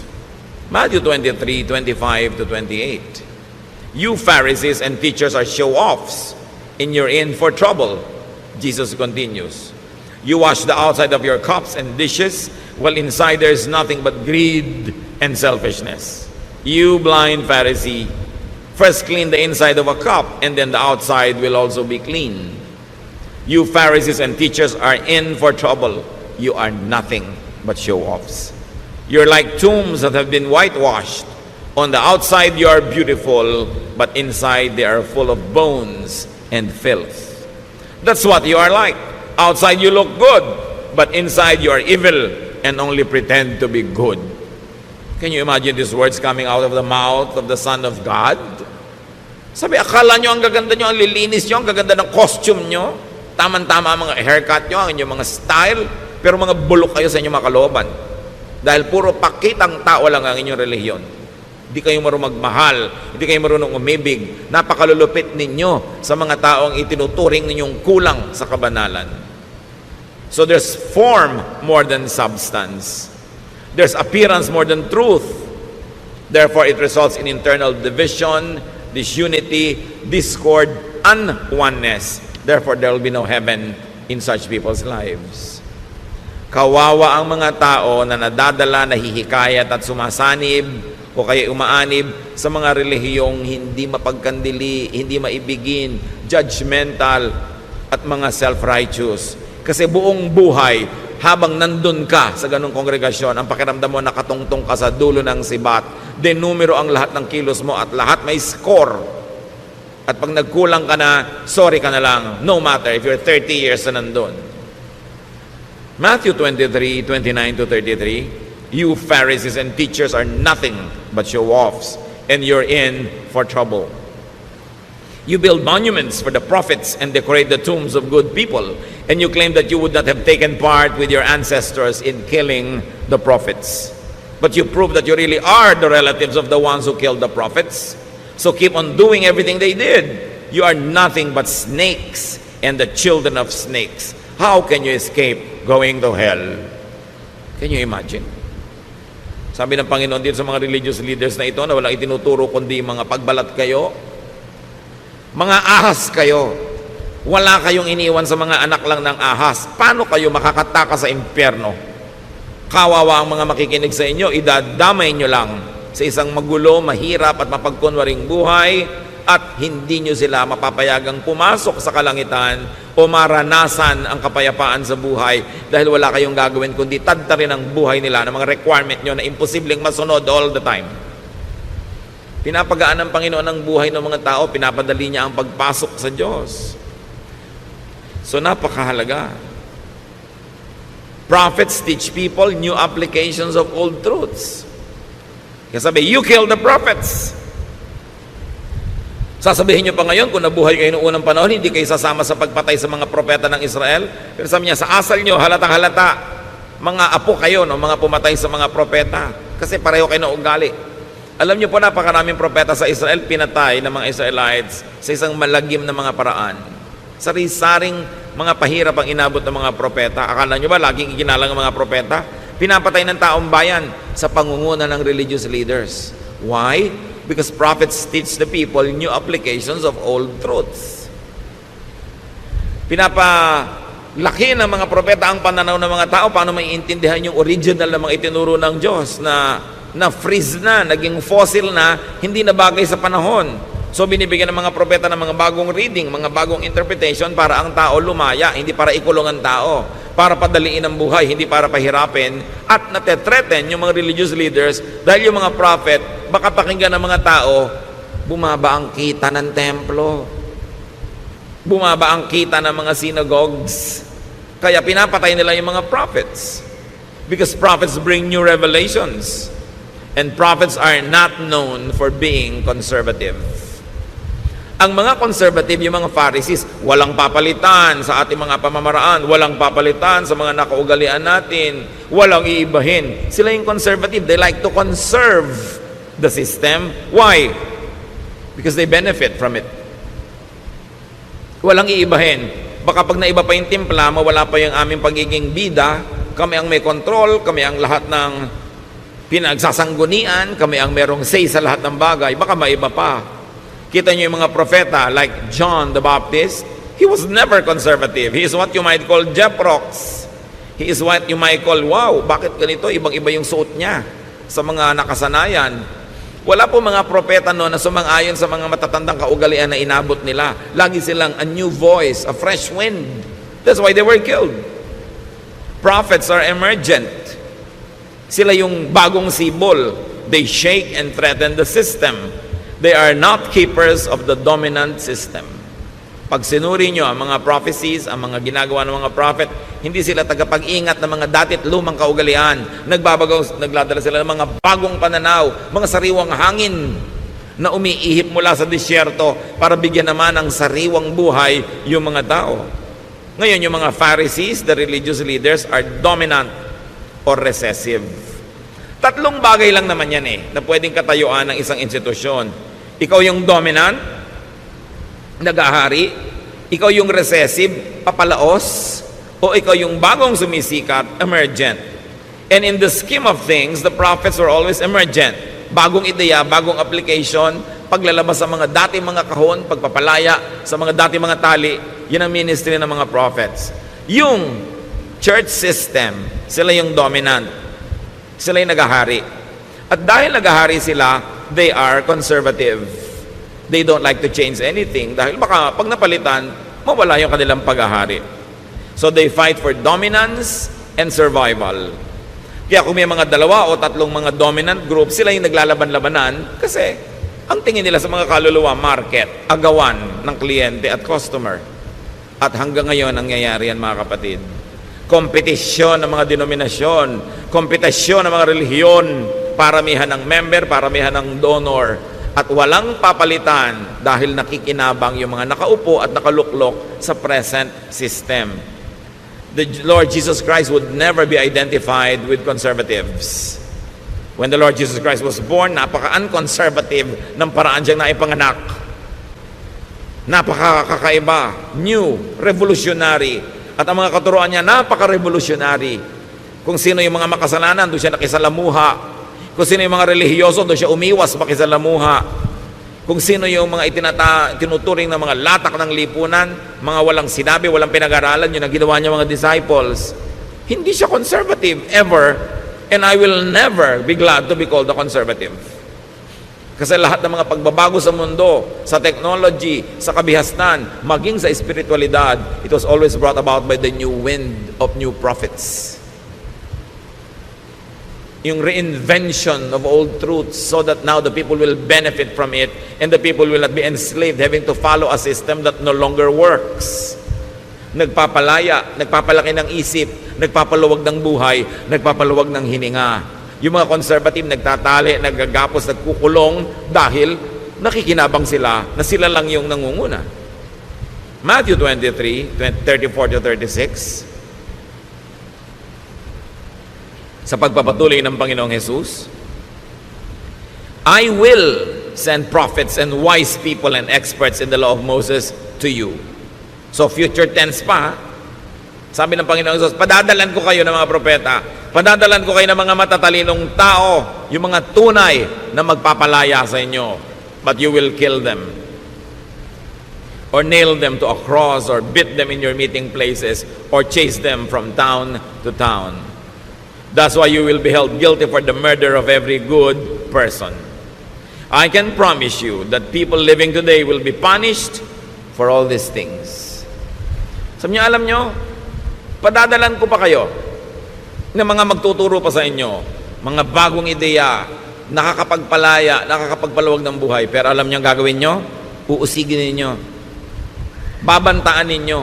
Speaker 1: Matthew 23:25-28. You Pharisees and teachers are show-offs, and you're in for trouble. Jesus continues. You wash the outside of your cups and dishes, while inside there is nothing but greed and selfishness. You blind Pharisee, first clean the inside of a cup, and then the outside will also be clean. You Pharisees and teachers are in for trouble. You are nothing but show-offs. You're like tombs that have been whitewashed. On the outside you are beautiful, but inside they are full of bones and filth. That's what you are like. Outside you look good, but inside you are evil and only pretend to be good. Can you imagine these words coming out of the mouth of the Son of God? Sabi, akala nyo ang gaganda nyo, ang lilinis nyo, ang gaganda ng costume nyo. Tama-tama ang mga haircut nyo, ang inyong mga style, pero mga bulok kayo sa inyong mga kalooban. Dahil puro pakitang tao lang ang inyong relihiyon. Hindi kayo marunong magmahal, hindi kayo marunong umibig. Napakalulupit ninyo sa mga taong itinuturing ninyong kulang sa kabanalan. So there's form more than substance. There's appearance more than truth. Therefore, it results in internal division, disunity, discord, and oneness. Therefore, there will be no heaven in such people's lives. Kawawa ang mga tao na nadadala, nahihikayat at sumasanib o kaya umaanib sa mga relihiyong hindi mapagkandili, hindi maibigin, judgmental at mga self-righteous. Kasi buong buhay, habang nandun ka sa ganung kongregasyon, ang pakiramdam mo nakatungtong ka sa dulo ng sibat, denumero ang lahat ng kilos mo at lahat may score. At pag nagkulang ka na, sorry ka na lang, no matter if you're 30 years na nandun. Matthew 23:29-33, you Pharisees and teachers are nothing but show-offs, and you're in for trouble. You build monuments for the prophets and decorate the tombs of good people. And you claim that you would not have taken part with your ancestors in killing the prophets. But you prove that you really are the relatives of the ones who killed the prophets. So keep on doing everything they did. You are nothing but snakes and the children of snakes. How can you escape going to hell? Can you imagine? Sabi ng Panginoon dito sa mga religious leaders na ito na walang itinuturo kundi mga pagbalat kayo, mga ahas kayo. Wala kayong iniwan sa mga anak lang ng ahas. Paano kayo makakataka sa impyerno? Kawawa ang mga makikinig sa inyo, idadamay nyo lang sa isang magulo, mahirap at mapagkunwaring buhay at hindi nyo sila mapapayagang pumasok sa kalangitan o maranasan ang kapayapaan sa buhay dahil wala kayong gagawin kundi tadtarin ang buhay nila ng mga requirement nyo na imposibleng masunod all the time. Pinapagaan ng Panginoon ang buhay ng mga tao, pinapadali niya ang pagpasok sa Diyos. So napakahalaga. Prophets teach people new applications of old truths. Kaya sabi, you kill the prophets. Sasabihin niyo pa ngayon, kung nabuhay kayo noong unang panahon, hindi kayo sasama sa pagpatay sa mga propeta ng Israel. Pero sabi niya, sa asal niyo, halatang halata, mga apo kayo, no, mga pumatay sa mga propeta. Kasi pareho kayo ng ugali. Alam niyo po, napakaraming propeta sa Israel, pinatay ng mga Israelites sa isang malagim na mga paraan. Sari-saring mga pahirap ang inabot ng mga propeta. Akala niyo ba, laging iginalang ang mga propeta? Pinapatay ng taong bayan sa pangunguna ng religious leaders. Why? Because prophets teach the people new applications of old truths. Pinapalaki ng mga propeta ang pananaw ng mga tao paano maiintindihan yung original na mga itinuro ng Diyos na freeze na, naging fossil na, hindi na bagay sa panahon. So binibigyan ng mga propeta ng mga bagong reading, mga bagong interpretation para ang tao lumaya, hindi para ikulong ang tao, para padaliin ang buhay, hindi para pahirapin, at natetreten yung mga religious leaders dahil yung mga prophet, baka pakinggan ng mga tao, bumaba ang kita ng templo, bumaba ang kita ng mga synagogues, kaya pinapatay nila yung mga prophets. Because prophets bring new revelations. And prophets are not known for being conservative. Ang mga conservative, yung mga Pharisees, walang papalitan sa ating mga pamamaraan, walang papalitan sa mga nakaugalian natin, walang iibahin. Sila yung conservative. They like to conserve the system. Why? Because they benefit from it. Walang iibahin. Baka pag naiba pa yung timpla, mawala pa yung aming pagiging bida, kami ang may control, kami ang lahat ng pinagsasanggunian, kami ang merong say sa lahat ng bagay, baka maiba pa. Kita niyo yung mga propeta like John the Baptist, he was never conservative. He is what you might call Jeprox. He is what you might call, wow, bakit ganito? Ibang-iba yung suot niya sa mga nakasanayan. Wala po mga propeta noon na sumang-ayon sa mga matatandang kaugalian na inabot nila. Lagi silang a new voice, a fresh wind. That's why they were killed. Prophets are emergent. Sila yung bagong sibol. They shake and threaten the system. They are not keepers of the dominant system. Pag sinuri nyo ang mga prophecies, ang mga ginagawa ng mga prophet, hindi sila tagapag-ingat ng mga datit lumang kaugalian. Nagladala sila ng mga bagong pananaw, mga sariwang hangin na umiihip mula sa disyerto para bigyan naman ng sariwang buhay yung mga tao. Ngayon, yung mga Pharisees, the religious leaders, are dominant or recessive. Tatlong bagay lang naman yan na pwedeng katayuan ng isang institusyon. Ikaw yung dominant, nag-ahari, ikaw yung recessive, papalaos, o ikaw yung bagong sumisikat, emergent. And in the scheme of things, the prophets were always emergent. Bagong ideya, bagong application, paglalabas sa mga dating mga kahon, pagpapalaya sa mga dating mga tali, yun ang ministry ng mga prophets. Yung church system, sila yung dominant. Sila yung nag-ahari. At dahil nag-ahari sila, they are conservative. They don't like to change anything dahil baka pag napalitan, mawala yung kanilang pag-ahari. So they fight for dominance and survival. Kaya kung may mga dalawa o tatlong mga dominant group, sila yung naglalaban-labanan kasi ang tingin nila sa mga kaluluwa, market, agawan ng kliyente at customer. At hanggang ngayon, nangyayari yan mga kapatid. Kompetisyon ng mga denominasyon, kompetisyon ng mga relihiyon, paramihan ng member, paramihan ng donor. at walang papalitan dahil nakikinabang yung mga nakaupo at nakaluklok sa present system. The Lord Jesus Christ would never be identified with conservatives. When the Lord Jesus Christ was born, napaka-unconservative ng paraan siyang naipanganak. Napaka-kakaiba, new, revolutionary. At ang mga katuruan niya, napaka-revolutionary. Kung sino yung mga makasalanan, doon siya nakisalamuha. Kung sino yung mga relihiyoso, doon siya umiwas makisalamuha. Kung sino yung mga tinuturing na mga latak ng lipunan, mga walang sinabi, walang pinag-aralan, yun ang ginawa niya mga disciples. Hindi siya conservative, ever. And I will never be glad to be called a conservative. Kasi lahat ng mga pagbabago sa mundo, sa technology, sa kabihasnan, maging sa espiritualidad, it was always brought about by the new wind of new prophets. Yung reinvention of old truths so that now the people will benefit from it and the people will not be enslaved having to follow a system that no longer works. Nagpapalaya, nagpapalaki ng isip, nagpapaluwag ng buhay, nagpapaluwag ng hininga. Yung mga conservative nagtatali, naggagapos, nagkukulong dahil nakikinabang sila na sila lang yung nangunguna. Matthew 23, 34 to 36. Sa pagpapatuloy ng Panginoong Jesus, I will send prophets and wise people and experts in the law of Moses to you. So future tense pa, sabi ng Panginoong Jesus, padadalan ko kayo ng mga propeta, padadalan ko kayo ng mga matatalinong tao, yung mga tunay na magpapalaya sa inyo, but you will kill them or nail them to a cross or beat them in your meeting places or chase them from town to town. That's why you will be held guilty for the murder of every good person. I can promise you that people living today will be punished for all these things. Sabi niyo, alam niyo, padadalan ko pa kayo ng mga magtuturo pa sa inyo, mga bagong ideya, nakakapagpalaya, nakakapagpaluwag ng buhay. Pero alam niyo ang gagawin niyo? Uusigin ninyo. Babantaan ninyo.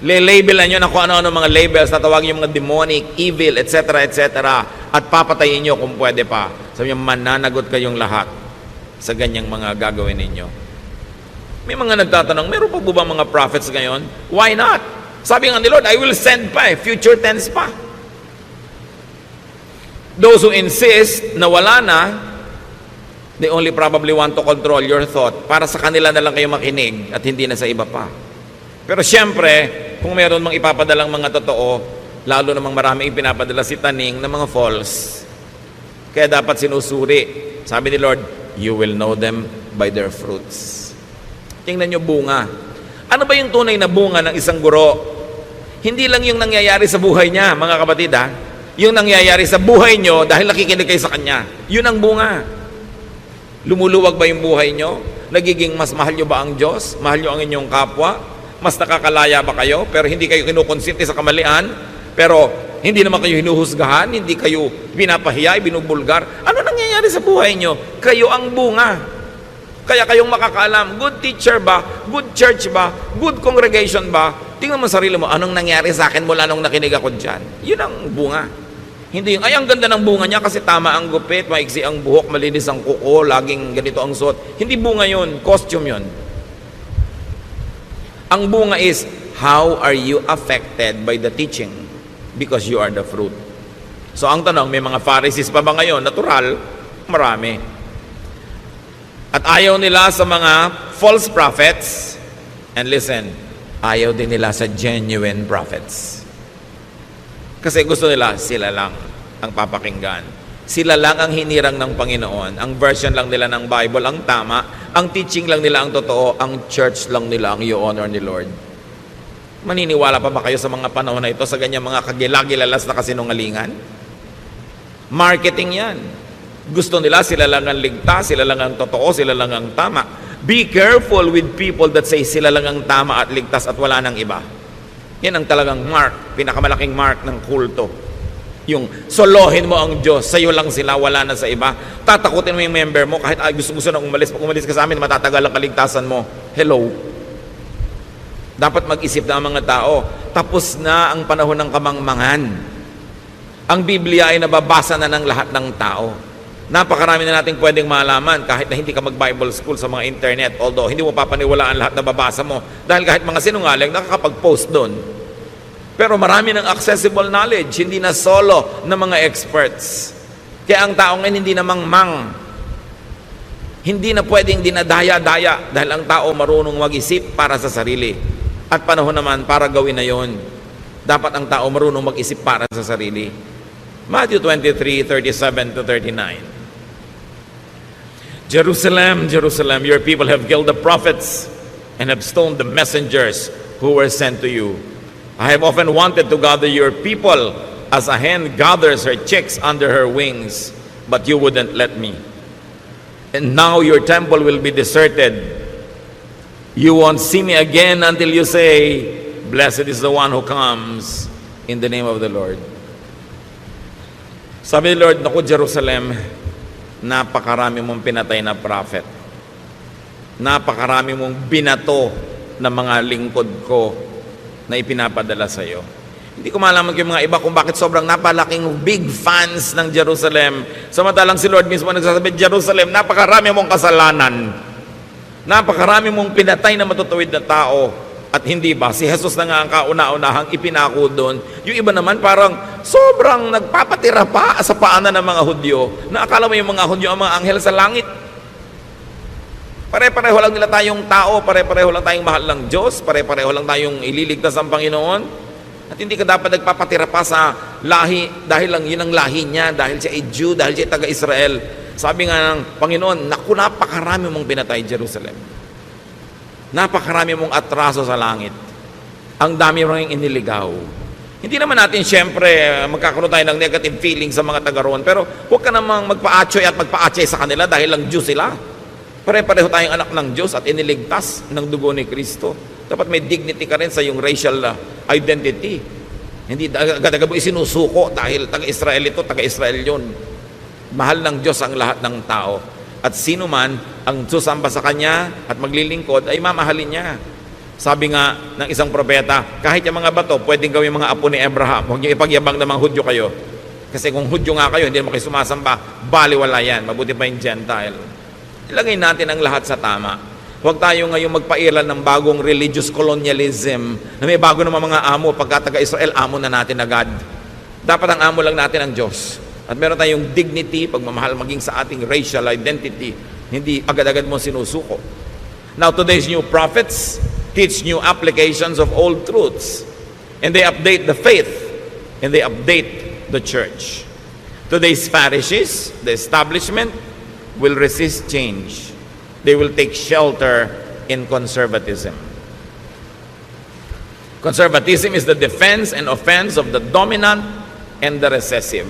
Speaker 1: Le-labelan nyo na kung ano-ano mga labels, tatawagin yung mga demonic, evil, etc., etc. At papatayin nyo kung pwede pa. Sabi nyo, mananagot kayong lahat sa ganyang mga gagawin ninyo. May mga nagtatanong, meron pa ba mga prophets ngayon? Why not? Sabi nga ni Lord, I will send pa future tense pa. Those who insist na wala na, they only probably want to control your thought para sa kanila na lang kayo makinig at hindi na sa iba pa. Pero siyempre, kung meron mang ipapadalang mga totoo, lalo namang marami ipinapadala si Taning ng mga false. Kaya dapat sinusuri. Sabi ni Lord, you will know them by their fruits. Tingnan nyo bunga. Ano ba yung tunay na bunga ng isang guro? Hindi lang yung nangyayari sa buhay niya, mga kapatid ha. Yung nangyayari sa buhay nyo dahil nakikinig kayo sa kanya. Yun ang bunga. Lumuluwag ba yung buhay nyo? Nagiging mas mahal nyo ba ang Diyos? Mahal nyo ang inyong kapwa? Mas nakakalaya ba kayo? Pero hindi kayo kinukonsinti sa kamalian? Pero hindi naman kayo hinuhusgahan? Hindi kayo pinapahiya, binubulgar? Ano nangyayari sa buhay nyo? Kayo ang bunga. Kaya kayong makakaalam, good teacher ba? Good church ba? Good congregation ba? Tingnan mo sarili mo, anong nangyari sa akin mula nung nakinig ako dyan? Yun ang bunga. Hindi yung, ay, ang ganda ng bunga niya kasi tama ang gupit, maiksi ang buhok, malinis ang kuko, laging ganito ang suot. Hindi bunga yun, costume yun. Ang bunga is, how are you affected by the teaching? Because you are the fruit. So ang tanong, may mga Pharisees pa ba ngayon? Natural, marami. At ayaw nila sa mga false prophets. And listen, ayaw din nila sa genuine prophets. Kasi gusto nila, sila lang ang papakinggan. Sila lang ang hinirang ng Panginoon. Ang version lang nila ng Bible ang tama. Ang teaching lang nila ang totoo. Ang church lang nila ang i-honor ni Lord. Maniniwala pa ba kayo sa mga panahon na ito sa ganyang mga kagilagilalas na kasinungalingan? Marketing yan. Gusto nila, sila lang ang ligtas, sila lang ang totoo, sila lang ang tama. Be careful with people that say sila lang ang tama at ligtas at wala nang iba. Yan ang talagang mark, pinakamalaking mark ng kulto. Yung solohin mo ang Diyos, sa'yo lang sila, wala na sa iba. Tatakutin mo yung member mo, kahit gusto na umalis. Pag umalis ka sa amin, matatagal ang kaligtasan mo. Hello? Dapat mag-isip na ang mga tao. Tapos na ang panahon ng kamangmangan. Ang Biblia ay nababasa na ng lahat ng tao. Napakarami na nating pwedeng malaman kahit na hindi ka mag-Bible school sa mga internet. Although, hindi mo papaniwalaan lahat na babasa mo. Dahil kahit mga sinungaling, nakakapag-post doon. Pero marami ng accessible knowledge, hindi na solo ng mga experts. Kaya ang tao ngayon hindi na mangmang. Hindi na pwedeng dinadaya-daya dahil ang tao marunong mag-isip para sa sarili. At panahon naman para gawin na yon. Dapat ang tao marunong mag-isip para sa sarili. Matthew 23:37 to 39. Jerusalem, Jerusalem, your people have killed the prophets and have stoned the messengers who were sent to you. I have often wanted to gather your people as a hen gathers her chicks under her wings, but you wouldn't let me. And now your temple will be deserted. You won't see me again until you say, blessed is the one who comes in the name of the Lord. Sabi ni Lord, naku Jerusalem, napakarami mong pinatay na prophet. Napakarami mong binato na mga lingkod ko na ipinapadala sa iyo. Hindi ko malaman yung mga iba kung bakit sobrang napalaking big fans ng Jerusalem. Samantalang si Lord mismo nagsasabi, Jerusalem, napakarami mong kasalanan. Napakarami mong pinatay na matutuwid na tao. At hindi ba, si Jesus na nga ang kauna-unahang ipinako doon. Yung iba naman parang sobrang nagpapatira pa sa paanan ng mga Hudyo. Na akala mo yung mga Hudyo ang mga anghel sa langit. Pare-pareho lang nila tayong tao, pare-pareho lang tayong mahal ng Diyos, pare-pareho lang tayong ililigtas ang Panginoon. At hindi ka dapat nagpapatira pa sa lahi, dahil lang yun ang lahi niya, dahil siya ay Jew, dahil siya ay taga-Israel. Sabi nga ng Panginoon, naku, napakarami mong pinatay Jerusalem. Napakarami mong atraso sa langit. Ang dami mong iniligaw. Hindi naman natin siyempre magkakaroon tayo ng negative feeling sa mga taga roon, pero huwag ka namang magpa-atsoy at magpa-atsoy sa kanila dahil lang Diyos sila. Pare-pareho tayong anak ng Diyos at iniligtas ng dugo ni Kristo. Dapat may dignity ka rin sa iyong racial identity. Hindi agad-agad mo isinusuko dahil taga-Israel ito, taga-Israel yun. Mahal ng Diyos ang lahat ng tao. At sino man ang susamba sa Kanya at maglilingkod ay mamahalin niya. Sabi nga ng isang propeta, kahit yung mga bato, pwedeng gawin mga apo ni Abraham. Huwag niyo ipagyabang na mga Hudyo kayo. Kasi kung Hudyo nga kayo, hindi naman kayo sumasamba, baliwala yan. Mabuti pa yung Gentile. Ilagay natin ang lahat sa tama. Huwag tayo ngayong magpairal ng bagong religious colonialism na may bago naman mga amo. Pagka taga-Israel, amo na natin agad. Dapat ang amo lang natin ang Diyos. At meron tayong dignity, pagmamahal maging sa ating racial identity. Hindi agad-agad mo sinusuko. Now, today's new prophets teach new applications of old truths. And they update the faith. And they update the church. Today's Pharisees, the establishment, will resist change. They will take shelter in conservatism. Conservatism is the defense and offense of the dominant and the recessive.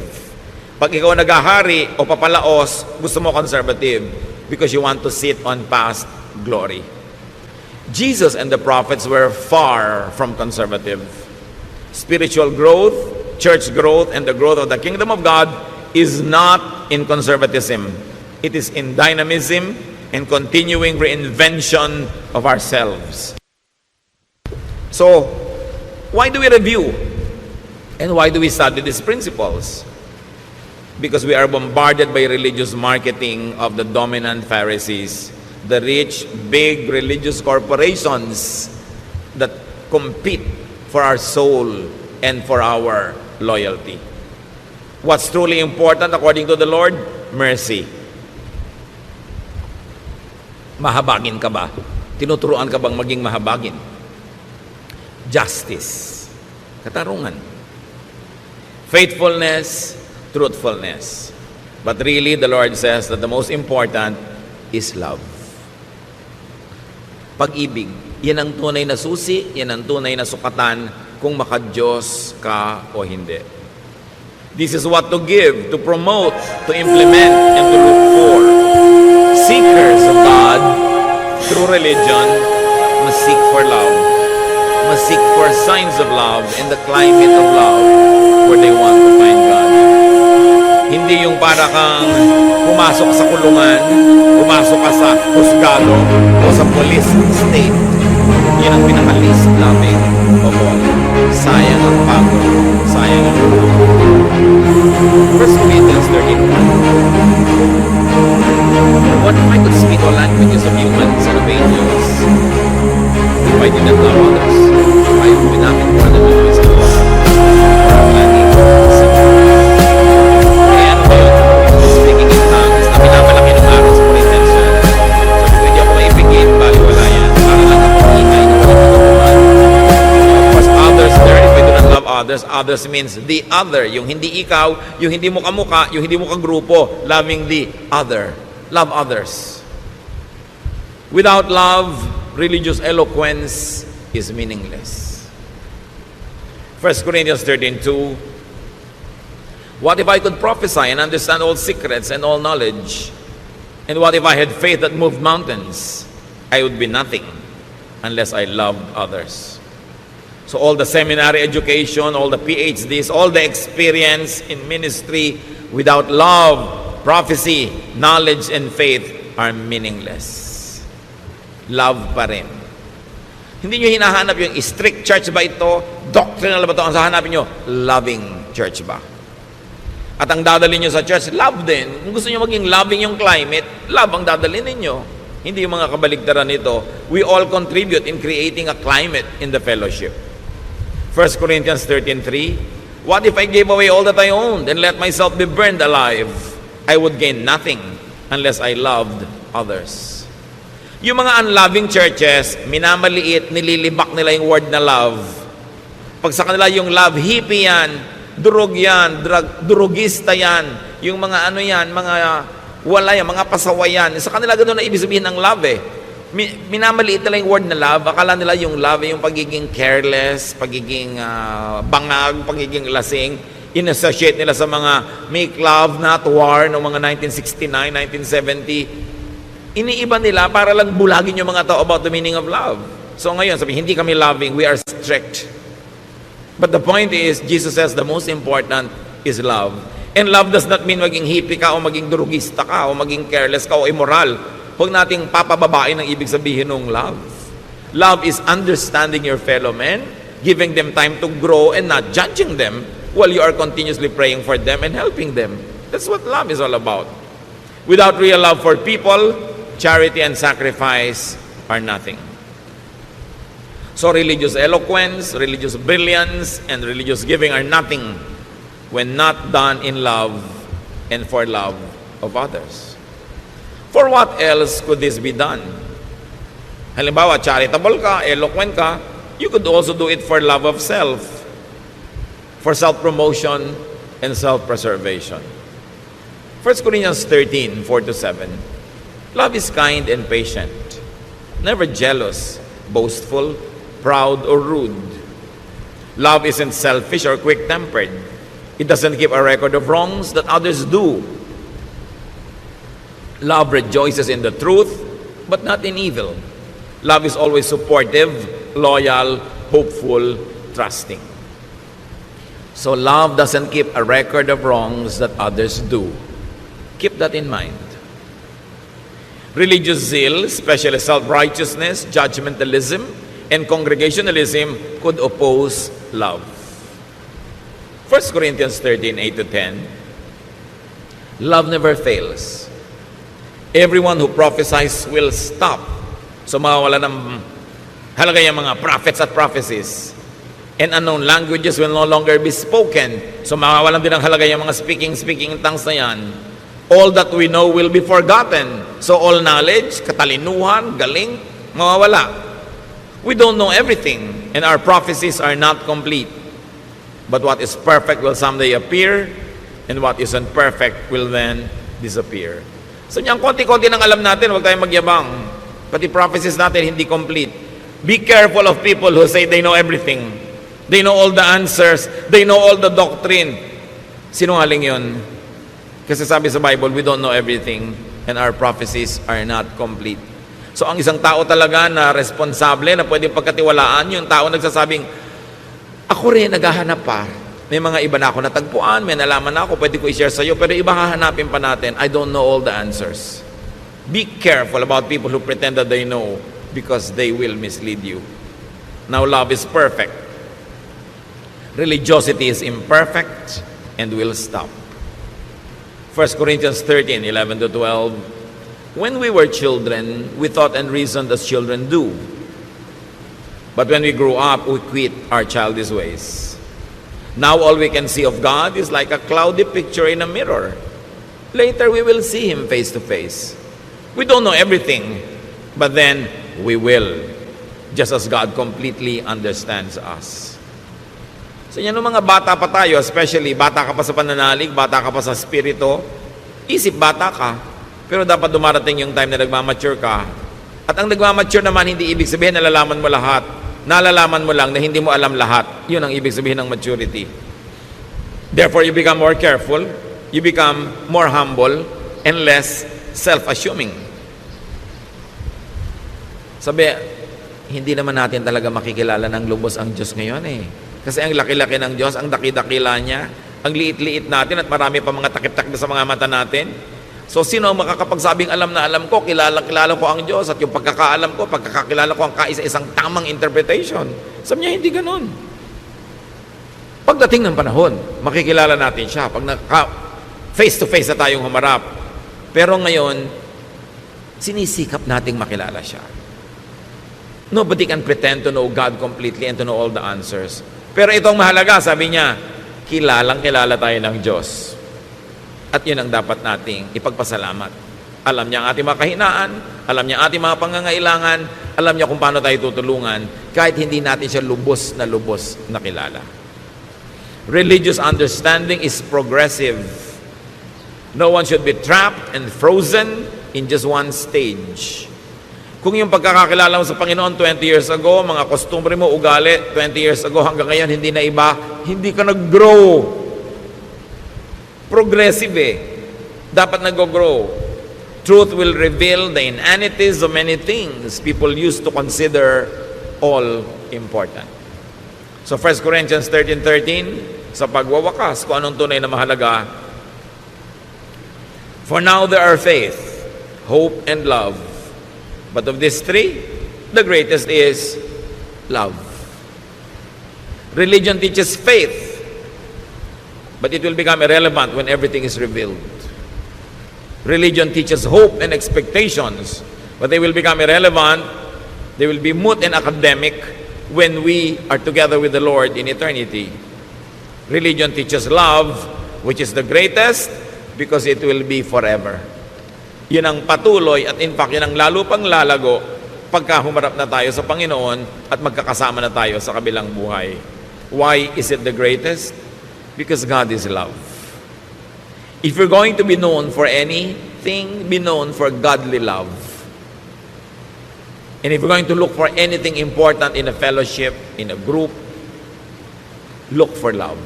Speaker 1: Pag ikaw naghahari o papalaos, gusto mo conservative because you want to sit on past glory. Jesus and the prophets were far from conservative. Spiritual growth, church growth, and the growth of the kingdom of God is not in conservatism. It is in dynamism and continuing reinvention of ourselves. So, why do we review? And why do we study these principles? Because we are bombarded by religious marketing of the dominant Pharisees, the rich, big religious corporations that compete for our soul and for our loyalty. What's truly important according to the Lord? Mercy. Mahabagin ka ba? Tinuturuan ka bang maging mahabagin? Justice. Katarungan. Faithfulness, truthfulness. But really, the Lord says that the most important is love. Pag-ibig. Yan ang tunay na susi, yan ang tunay na sukatan kung maka-Diyos ka o hindi. This is what to give, to promote, to implement, and to look for. Seekers of God through religion must seek for love, must seek for signs of love in the climate of love where they want to find God. Hindi yung para kang pumasok sa kulungan, pumasok ka sa husgado o sa police state. Yan ang pinaka-least loving of all. Sayang ang pagod, sayang ang 1 Corinthians 13:1. What if I could speak all languages of humans and of angels? If I did not love others, I would be nothing more than a noise to God. Kaya ano ba yun? Speaking in tongues na pinamalaki ng aras mo intention. Sabi ko, hindi ako maibigin, baliwala yan. Para lang ako ingay ng walang kagabuhan. Of course, others there, if I do not love others, others means the other. Yung hindi ikaw, yung hindi mo kamuka, yung hindi mo kagrupo. Loving the other. Love others. Without love, religious eloquence is meaningless. 1 Corinthians 13:2. What if I could prophesy and understand all secrets and all knowledge? And what if I had faith that moved mountains? I would be nothing unless I loved others. So all the seminary education, all the PhDs, all the experience in ministry, without love, prophecy, knowledge, and faith are meaningless. Love pa rin. Hindi nyo hinahanap yung strict church ba ito? Doctrinal ba ito? Ang hahanapin nyo, loving church ba? At ang dadalhin nyo sa church, love din. Kung gusto nyo maging loving yung climate, love ang dadalhin ninyo. Hindi yung mga kabaligtaran nito. We all contribute in creating a climate in the fellowship. 1 Corinthians 13:3. What if I gave away all that I owned and let myself be burned alive? I would gain nothing unless I loved others. Yung mga unloving churches, minamaliit, nililibak nila yung word na love. Pag sa kanila yung love, hippie yan, durog yan, durugista yan, yung mga ano yan, mga wala yan, mga pasaway yan. Sa kanila gano'n na ibig sabihin ng love eh. Minamaliit nila yung word na love. Akala nila yung love yung pagiging careless, pagiging bangag, pagiging lasing. In-associate nila sa mga make love, not war, noong mga 1969, 1970. Iniiba nila para lang bulagin yung mga tao about the meaning of love. So ngayon, sabi, hindi kami loving, we are strict. But the point is, Jesus says the most important is love. And love does not mean maging hippie ka o maging durugista ka o maging careless ka o immoral. Huwag nating papababain ang ibig sabihin ng love. Love is understanding your fellow men, giving them time to grow and not judging them while you are continuously praying for them and helping them. That's what love is all about. Without real love for people, charity and sacrifice are nothing. So religious eloquence, religious brilliance, and religious giving are nothing when not done in love and for love of others. For what else could this be done? Halimbawa, charitable ka, eloquent ka, you could also do it for love of self, for self-promotion and self-preservation. 1 Corinthians 13:4-7. Love is kind and patient, never jealous, boastful, proud, or rude. Love isn't selfish or quick-tempered. It doesn't keep a record of wrongs that others do. Love rejoices in the truth, but not in evil. Love is always supportive, loyal, hopeful, trusting. So love doesn't keep a record of wrongs that others do. Keep that in mind. Religious zeal, especially self-righteousness, judgmentalism, and congregationalism could oppose love. 1 Corinthians 13:8-10. Love never fails. Everyone who prophesies will stop. So mawawala ng halaga yung mga prophets at prophecies. And unknown languages will no longer be spoken. So mawawalan din ang halaga yung mga speaking in tongues na yan. All that we know will be forgotten. So all knowledge, katalinuhan, galing, mawawala. We don't know everything, and our prophecies are not complete. But what is perfect will someday appear, and what isn't perfect will then disappear. So yung konti-konti nang alam natin, huwag tayong magyabang. Pati prophecies natin hindi complete. Be careful of people who say they know everything. They know all the answers. They know all the doctrine. Sinungaling yun. Kasi sabi sa Bible, we don't know everything and our prophecies are not complete. So ang isang tao talaga na responsable, na pwedeng pagkatiwalaan, yung tao nagsasabing, ako rin, naghahanap pa. May mga iba na ako natagpuan, may nalaman na ako, pwede ko i-share sa iyo, pero iba hahanapin pa natin. I don't know all the answers. Be careful about people who pretend that they know because they will mislead you. Now, love is perfect. Religiosity is imperfect and will stop. 1 Corinthians 13:11-12. When we were children, we thought and reasoned as children do. But when we grew up, we quit our childish ways. Now all we can see of God is like a cloudy picture in a mirror. Later we will see Him face to face. We don't know everything, but then we will, just as God completely understands us. So yan mga bata pa tayo, especially bata ka pa sa pananalig, bata ka pa sa spirito, isip bata ka, pero dapat dumarating yung time na nagmamature ka. At ang nagmamature naman, hindi ibig sabihin nalalaman mo lahat. Nalalaman mo lang na hindi mo alam lahat. Yun ang ibig sabihin ng maturity. Therefore, you become more careful, you become more humble, and less self-assuming. Sabi, hindi naman natin talaga makikilala ng lubos ang Diyos ngayon eh. Kasi ang laki-laki ng Diyos, ang daki-dakila niya, ang liit-liit natin at marami pa mga takip-takip sa mga mata natin. So sino ang makakapagsabing alam na alam ko, kilala ko ang Diyos at yung pagkakaalam ko, pagkakakilala ko ang kaisa-isang tamang interpretation. Sabi niya, hindi ganun. Pagdating ng panahon, makikilala natin siya. Pag face-to-face na tayong humarap. Pero ngayon, sinisikap nating makilala siya. Nobody can pretend to know God completely and to know all the answers. Pero itong mahalaga, sabi niya, kilalang-kilala tayo ng Diyos. At yun ang dapat nating ipagpasalamat. Alam niya ang ating mga kahinaan, alam niya ang ating mga pangangailangan, alam niya kung paano tayo tutulungan, kahit hindi natin siya lubos na kilala. Religious understanding is progressive. No one should be trapped and frozen in just one stage. Kung yung pagkakakilala mo sa Panginoon 20 years ago, mga kostumbre mo, ugali, 20 years ago hanggang ngayon, hindi na iba, hindi ka nag-grow. Progressive eh. Dapat nag-grow. Truth will reveal the inanities of many things people used to consider all important. So 1 Corinthians 13:13, sa pagwawakas, kung anong tunay na mahalaga, for now there are faith, hope, and love. But of these three, the greatest is love. Religion teaches faith, but it will become irrelevant when everything is revealed. Religion teaches hope and expectations, but they will become irrelevant, they will be moot and academic when we are together with the Lord in eternity. Religion teaches love, which is the greatest, because it will be forever. Yun ang patuloy at in fact, yun ang lalo pang lalago pagka humarap na tayo sa Panginoon at magkakasama na tayo sa kabilang buhay. Why is it the greatest? Because God is love. If you're going to be known for anything, be known for godly love. And if you're going to look for anything important in a fellowship, in a group, look for love.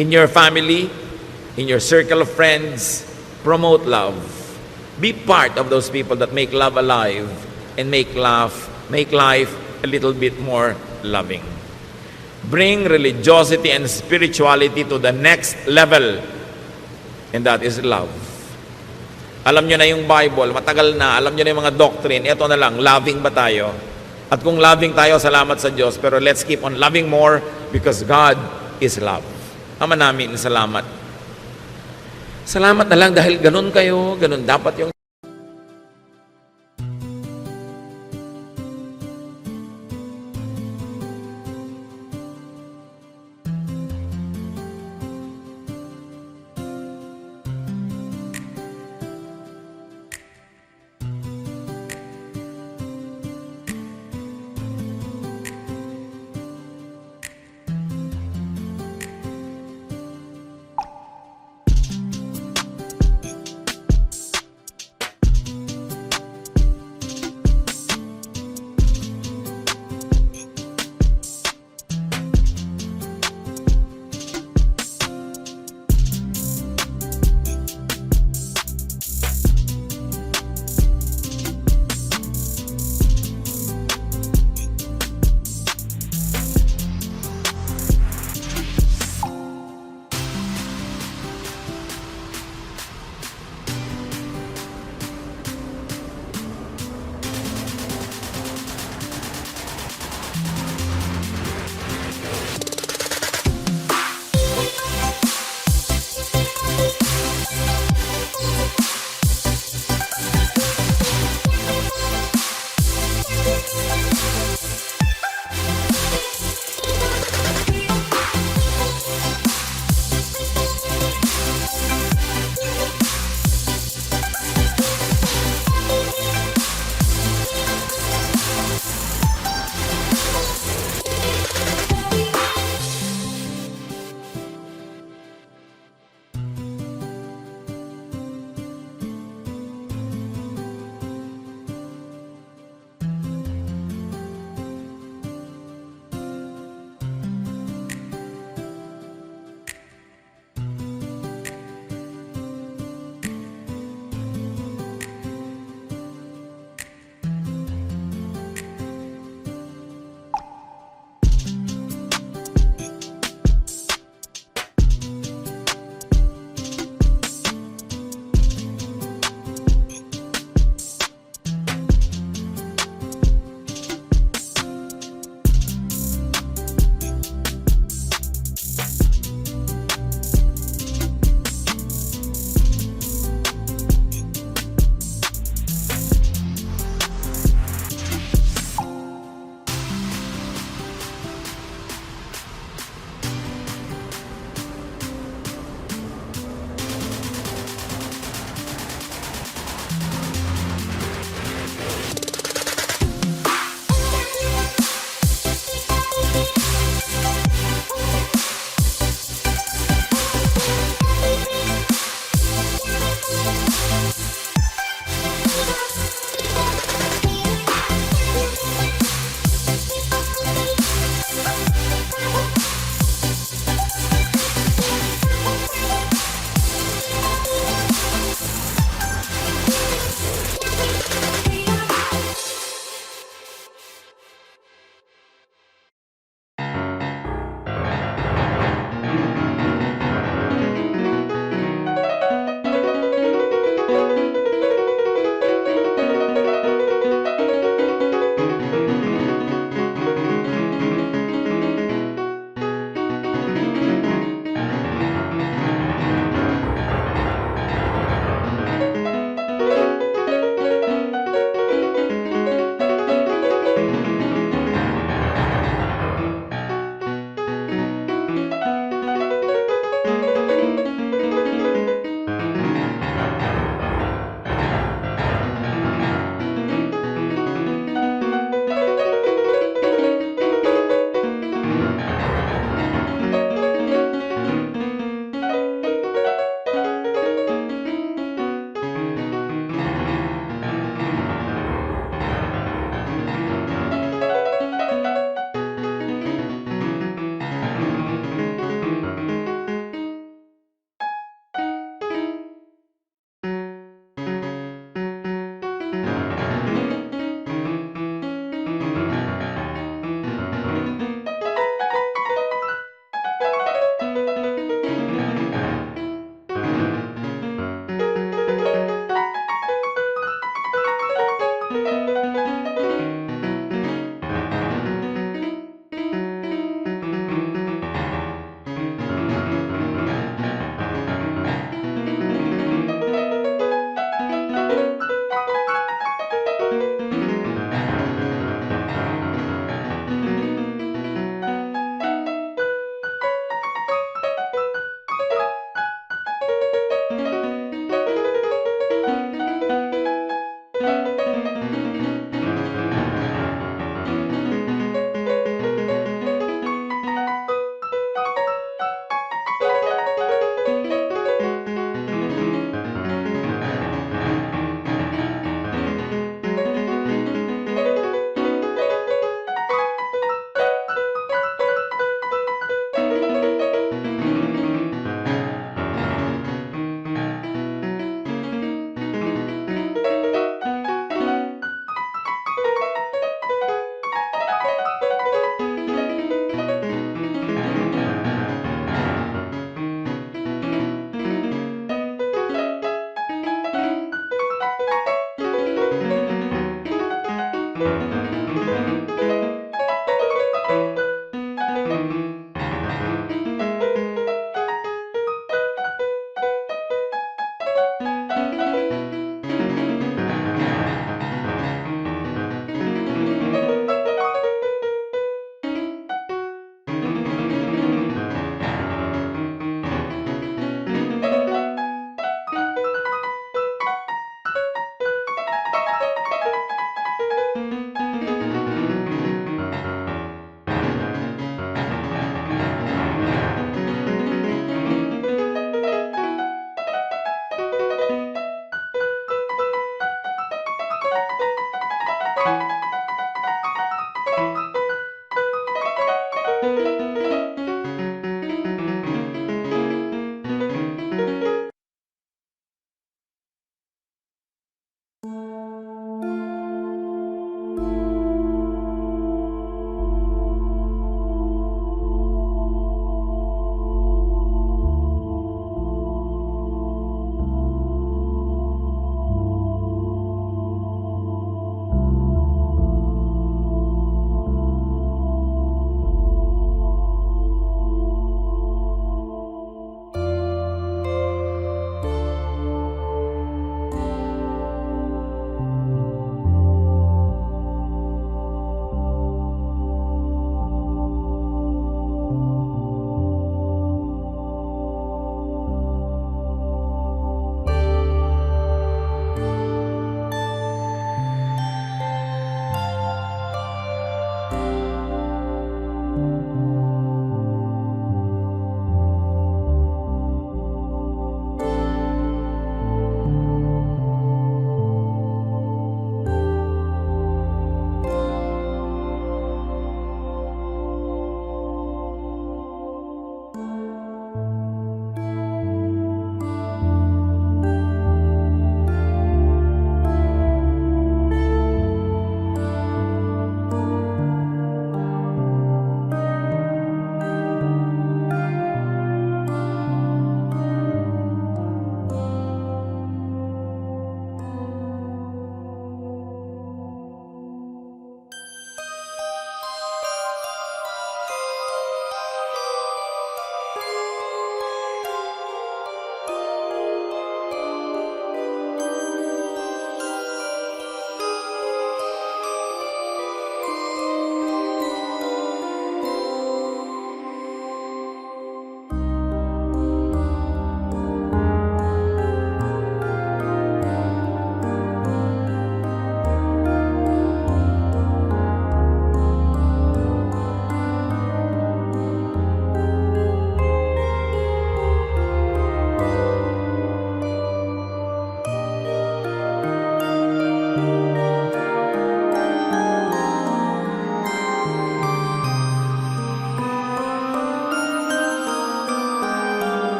Speaker 1: In your family, in your circle of friends, promote love. Be part of those people that make love alive and make life a little bit more loving. Bring religiosity and spirituality to the next level, and that is love. Alam nyo na yung Bible, matagal na, alam nyo na yung mga doctrine, eto na lang, loving ba tayo? At kung loving tayo, salamat sa Diyos, pero let's keep on loving more because God is love. Ama namin, salamat. Salamat na lang dahil ganun kayo, ganun dapat yung